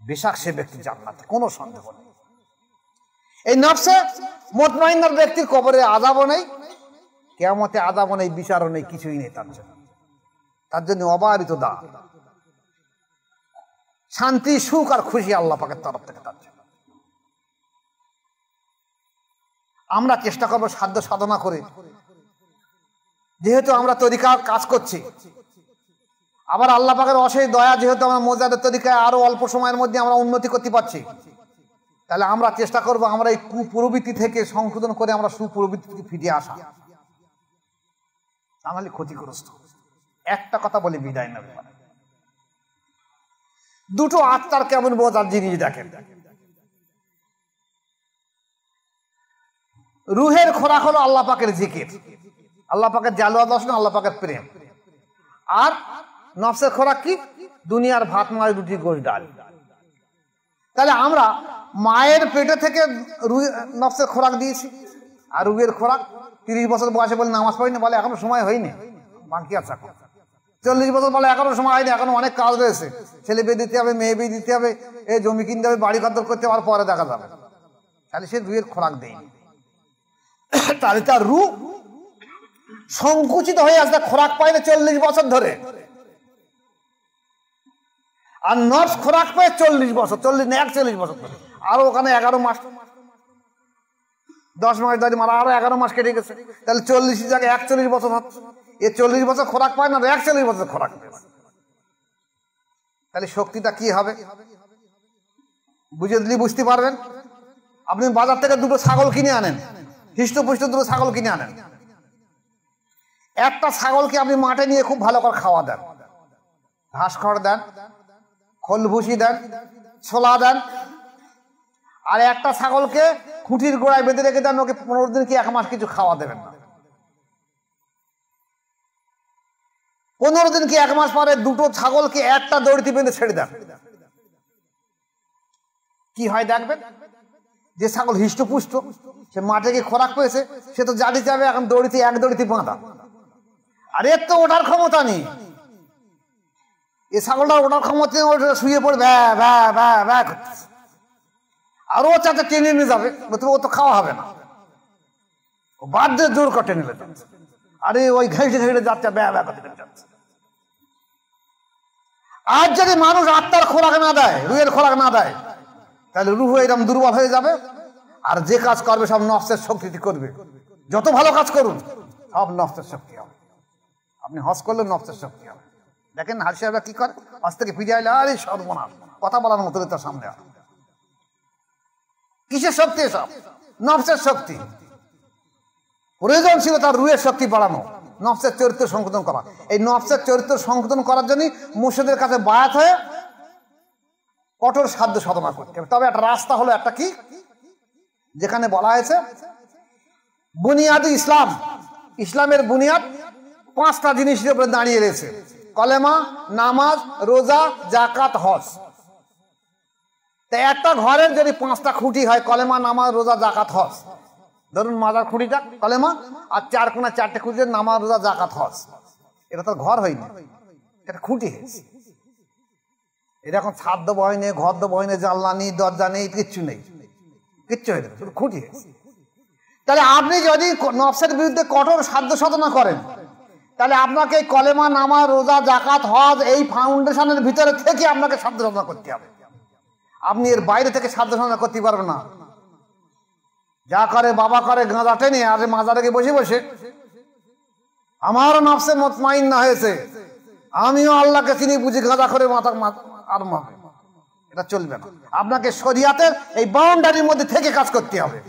বেশক সে ব্যক্তি জান্নাতে, কোনো সন্দেহ নেই। এই নফসে মুতমাইন্নার ব্যক্তির কবরে আযাবও নেই, কিয়ামতে আযাবও নেই, বিচারও নেই, কিছুই নেই তার জন্য অবারিত দা শান্তি, সুখ আর খুশি আল্লাহ পাকের তরফ থেকে তার জন্য। আমরা চেষ্টা করবো সাধ্য সাধনা করে, যেহেতু আমরা তরিকার কাজ করছি, আবার আল্লাহ পাকের অশেষ দয়া, যেহেতু আমরা মোজাদের তরিকায় আরো অল্প সময়ের মধ্যে আমরা উন্নতি করতে পারছি, তাহলে আমরা চেষ্টা করবো আমরা এই কুপ্রবৃত্তি থেকে সংশোধন করে আমরা সুপ্রবৃত্তি থেকে ফিরে আসা, তাহলে ক্ষতিগ্রস্ত। একটা কথা বলে বিদায় নেবে, দুটো আত্মার কেমন বোঝার জিনিস দেখেন। রুহের খোরাক হলো আল্লাহ পাকের জিকির, আল্লাহ পাকের জালওয়া দর্শন, আল্লাহ পাকের প্রেম। আর নফসের খোরাক কি? দুনিয়ার ভাত, মাছ, রুটি, গোশ, ডাল। তাহলে আমরা মায়ের পেটে থেকে নফসের খোরাক দিয়েছি, আর রুহের খোরাক 30 বছর বয়সে বলে নামাজ পড়ি না, বলে এখনো সময় হয়নি, বাকি আছে। 40 বছর বলে এখনো সময় হয়নি, এখনো অনেক কাজ রয়েছে, ছেলে বিয়ে দিতে হবে, মেয়ে বিয়ে দিতে হবে, এই জমি কিনতে হবে, বাড়ি কদর করতে হবে, পরে দেখা যাবে। তাহলে সে রুহের খোরাক দেয়নি, তাহলে তার রু সংকুচিত হয়ে আসবে, খোরাক পায় না 40 বছর ধরে। আর নফস খোরাক পায় 40 বছর, 40 না 41 বছর ধরে। আরো ওখানে 11 মাস, 10 মাস ধরে মারা, আরো 11 মাস কেটে গেছে, তাহলে 40 জায়গায় 41 বছর হচ্ছে। এ 40 বছর খোরাক পায় না, 41 বছর খোরাক পায়। তাহলে শক্তিটা কি হবে বুঝে দিলে বুঝতে পারবেন। আপনি বাজার থেকে দুটো ছাগল কিনে আনেন, হৃষ্টপুষ্ট দুটো ছাগল কিনে আনেন। একটা ছাগলকে আপনি মাঠে নিয়ে খুব ভালো করে খাওয়া দেন, ঘাস খড় দেন, খোল ভুসি দেন, ছোলা দেন। আর একটা ছাগলকে খুঁটির গোড়ায় বেঁধে রেখে দেন, ওকে 15 দিন কি 1 মাস কিছু খাওয়া দেবেন না। 15 দিন কি 1 মাস পরে দুটো ছাগলকে একটা দড়িতে বেঁধে ছেড়ে দেন, কি হয় দেখবেন। যে ছাগল হৃষ্টপুষ্ট, সে মাঠে গিয়ে খোরাক পেয়েছে, সে তো জারি যাবে, এখন দড়িতে এক দড়িতে বাঁধা। আর এর তো ওঠার ক্ষমতা নেই, এই ছাগলটার ওঠার ক্ষমতা নেই, ওটা শুয়ে পড়ে ভ্যা ভ্যা ভ্যা ভ্যা করতেছে। আর ও চাতে টেনে নিয়ে যাবে, ও তো খাওয়া হবে না, ও বাধ্য জোর করে টেনে নিয়ে যাচ্ছে। আরে ওই ঘেঁষে ঘেঁষে যাচ্ছে, ব্যা ব্যা করতে যাচ্ছে। আজ যদি মানুষ আত্মার খোরাক না দেয়, রুহের খোরাক না দেয়, তাহলে রুহ এরকম দুর্বল হয়ে যাবে। আর যে কাজ করবে সব নফসের শক্তিতে করবে। যত ভালো কাজ করুন সব নফসের শক্তি হবে। আপনি হজ করলে নফসের শক্তি হবে। দেখেন হাজি সাহেবরা কি করে, হজ থেকে ফিরে আইলে আরে সর্বনাশ, কথা বলার মতো তার সামনে। কিসের শক্তি? এসব নফসের শক্তি। প্রয়োজন ছিল তার রুহের শক্তি বাড়ানো, নফসের চরিত্র সংশোধন করা। এই নফসের চরিত্র সংশোধন করার জন্য মুর্শিদের কাছে বায়াত হয়ে কঠোর সাধ্য সাধনা করতে হবে। তবে একটা রাস্তা হলো একটা কি, যেখানে বলা হয়েছে বুনিয়াদি ইসলাম, ইসলামের বুনিয়াদ 5টা জিনিসের উপরে দাঁড়িয়ে রয়েছে: কলেমা, নামাজ, রোজা, জাকাত, হজ। তাই একটা ঘরের যদি 5টা খুঁটি হয়, কলেমা, নামাজ, রোজা, জাকাত, হজ। ধরুন মাজার খুঁটিটা কলেমা, আর 4 কোণা 4টে খুঁটি নামাজ, রোজা, জাকাত, হজ। এটা তো ঘর হয়নি, এটা খুঁটি হয়েছে। এরকম ছাদ দেবো হয়নি, ঘর দেবো হয়নি, জানলা নেই, দরজা নেই, কিচ্ছু নেই, কিচ্ছু হয়নি, শুধু খুঁটি হয়েছে। তাহলে আপনি যদি নফসের বিরুদ্ধে কঠোর সাধ্য সাধনা করেন, তাহলে আপনাকে কলেমা, নামাজ, রোজা, জাকাত, হজ এই ফাউন্ডেশনের ভিতরে থেকে আপনাকে সাধ্য সাধনা করতে হবে। আপনি এর বাইরে থেকে সাধ্য সাধনা করতে পারবেন না। যা করে বাবা করে গাঁজা টেনে, আর মাজারে গিয়ে বসে বসে আমারও নফসে মুতমাইন্না হয়েছে, আমিও আল্লাহকে চিনি বুঝি গাঁজা করে মাথা আর মারবে, এটা চলবে না। আপনাকে শরিয়াতের এই বাউন্ডারির মধ্যে থেকে কাজ করতে হবে।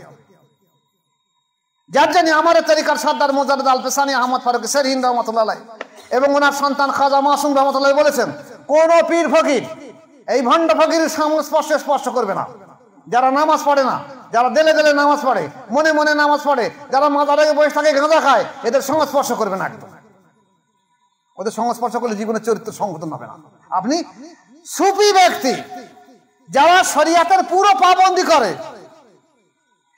যার জানি আমার তরিকার সর্দার মোজাদ্দেদ আল পেশানি আহমদ ফারুক সেরহিন রহমতুল্লাহ আলাইহি এবং ওনার সন্তান খাজা মাসুম রহমতুল্লাহ বলেছেন, কোন পীর ফকির এই ভণ্ড ফকিরের স্পর্শ করবে না। যারা নামাজ পড়ে না, যারা দেলে দেলে নামাজ পড়ে, মনে মনে নামাজ পড়ে, যারা মাজারে বসে থাকে গাঁজা খায়, এদের সংস্পর্শ করবে না। একদম ওদের সংস্পর্শ করলে জীবনের চরিত্র সংশোধন হবে না। আপনি সুফি ব্যক্তি যারা শরিয়াতের পুরো পাবন্দি করে,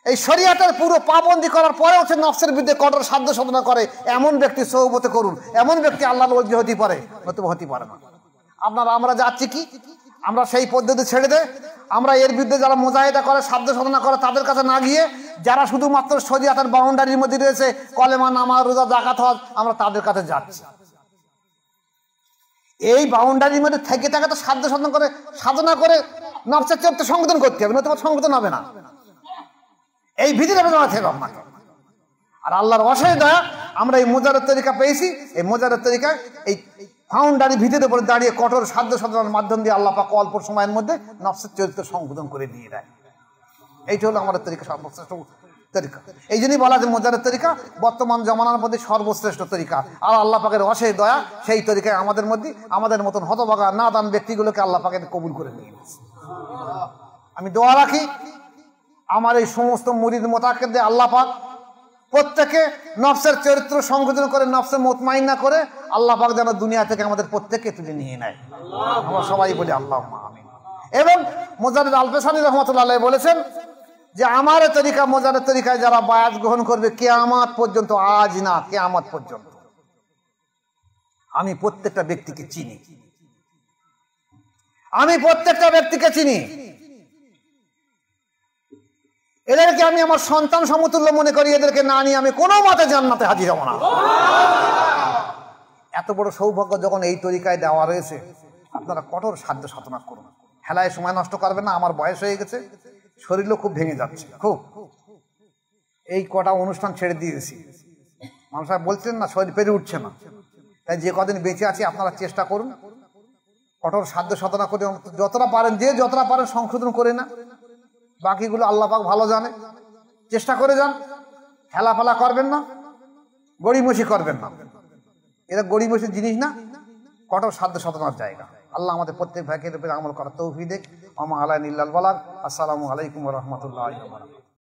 এই শরিয়াতের পুরো পাবন্দি করার পরে হচ্ছে নফসের বিরুদ্ধে কঠোর সাধ্য সাধনা করে, এমন ব্যক্তি সহবতে করুন, এমন ব্যক্তি আল্লাহর ওলি হতে পারে, নতুবা হতে পারে না। আমরা যাচ্ছি কি, আমরা সেই পদ্ধতি ছেড়ে দেয়, আমরা এর বিরুদ্ধে যারা মুজাহিদা করে, সাধ্য সাধনা করে, তাদের কাছে না গিয়ে যারা শুধুমাত্র শরিয়াতের বাউন্ডারির মধ্যে রয়েছে, কলেমা, নামাজ, রোজা, যাকাত, হজ, আমরা তাদের কাছে যাচ্ছি। এই বাউন্ডারির মধ্যে থেকে থাকে তো সাধ্য সাধনা করে নফসের চরিত্র সংশোধন করতে হবে, নতুবা সংশোধন হবে না। এই ভিত্তিতে আপনাকে আর আল্লাহর অশেষ দয়া আমরা এই মোজারের তরিকা পেয়েছি। এই মোজারের তরিকা এই ফাউন্ডারি ভিত্তির উপরে দাঁড়িয়ে কঠোর সাধ্য সাধনার মাধ্যম দিয়ে আল্লাহ পাক অল্প সময়ের মধ্যে নফসের চরিত্র সংশোধন করে দিয়ে দেয়। এইটা হলো আমাদের তরিকা, সর্বশ্রেষ্ঠ তরিকা। এই জন্যই বলা যে মোজারের তরিকা বর্তমান জমানার মধ্যে সর্বশ্রেষ্ঠ তরিকা। আর আল্লাহ পাকের অশেষ দয়া সেই তরিকায় আমাদের মধ্যে আমাদের মতন হতভাগা নাদান ব্যক্তিগুলোকে আল্লাহ পাকের কবুল করে নিয়ে গেছে। আমি দোয়া রাখি আমার এই সমস্ত মুরিদ মোতাকিদদের আল্লাহ পাক প্রত্যেকে নফসের চরিত্র সংশোধন করে, নফসে মুতমাইন্না করে আল্লাহ পাক যেন দুনিয়া থেকে আমাদের প্রত্যেককে তুলে নিয়ে নেয়। আমরা সবাই বলি আল্লাহুম্মা আমিন। এবং মোজাদ্দেদ আল পেশানি রহমতুল্লাহ আলাইহি বলেছেন যে আমার তরিকা, মোজাদ্দেদ তরিকায় যারা বায়াত গ্রহণ করবে কিয়ামত পর্যন্ত, আজ না কিয়ামত পর্যন্ত, আমি প্রত্যেকটা ব্যক্তিকে চিনি, আমি প্রত্যেকটা ব্যক্তিকে চিনি, এদেরকে আমি আমার সন্তান সমতুল্য মনে করি। এদেরকে না নিয়ে আমি কোনো মতে জান্নাতে হাজির হব না। এত বড় সৌভাগ্য যখন এই তরিকায় দেওয়া রয়েছে, আপনারা কঠোর সাধ্য সাধনা করুন, খেলায় সময় নষ্ট করবেন না। আমার বয়স হয়ে গেছে, শরীরও খুব ভেঙে যাচ্ছে, খুব এই কটা অনুষ্ঠান ছেড়ে দিয়েছি। মানুষরা বলছেন না শরীর পেরে উঠছে না, তাই যে কদিন বেঁচে আছি আপনারা চেষ্টা করুন, কঠোর সাধ্য সাধনা করে যতটা পারেন, যে যতটা পারেন সংশোধন করে না। বাকিগুলো আল্লাহ পাক ভালো জানে, চেষ্টা করে যান। খেলাফেলা করবেন না, গড়িমসি করবেন না, এটা গড়িমসির জিনিস না, কঠোর সাধ্য সাধনার জায়গা। আল্লাহ আমাদের প্রত্যেক ভাইকে আমল করার তৌফিক দেখ। আমা আলাইনা ইল্লাল বালাগ। আসসালামু আলাইকুম ওয়া রাহমাতুল্লাহি ওয়া বারাকাতুহু।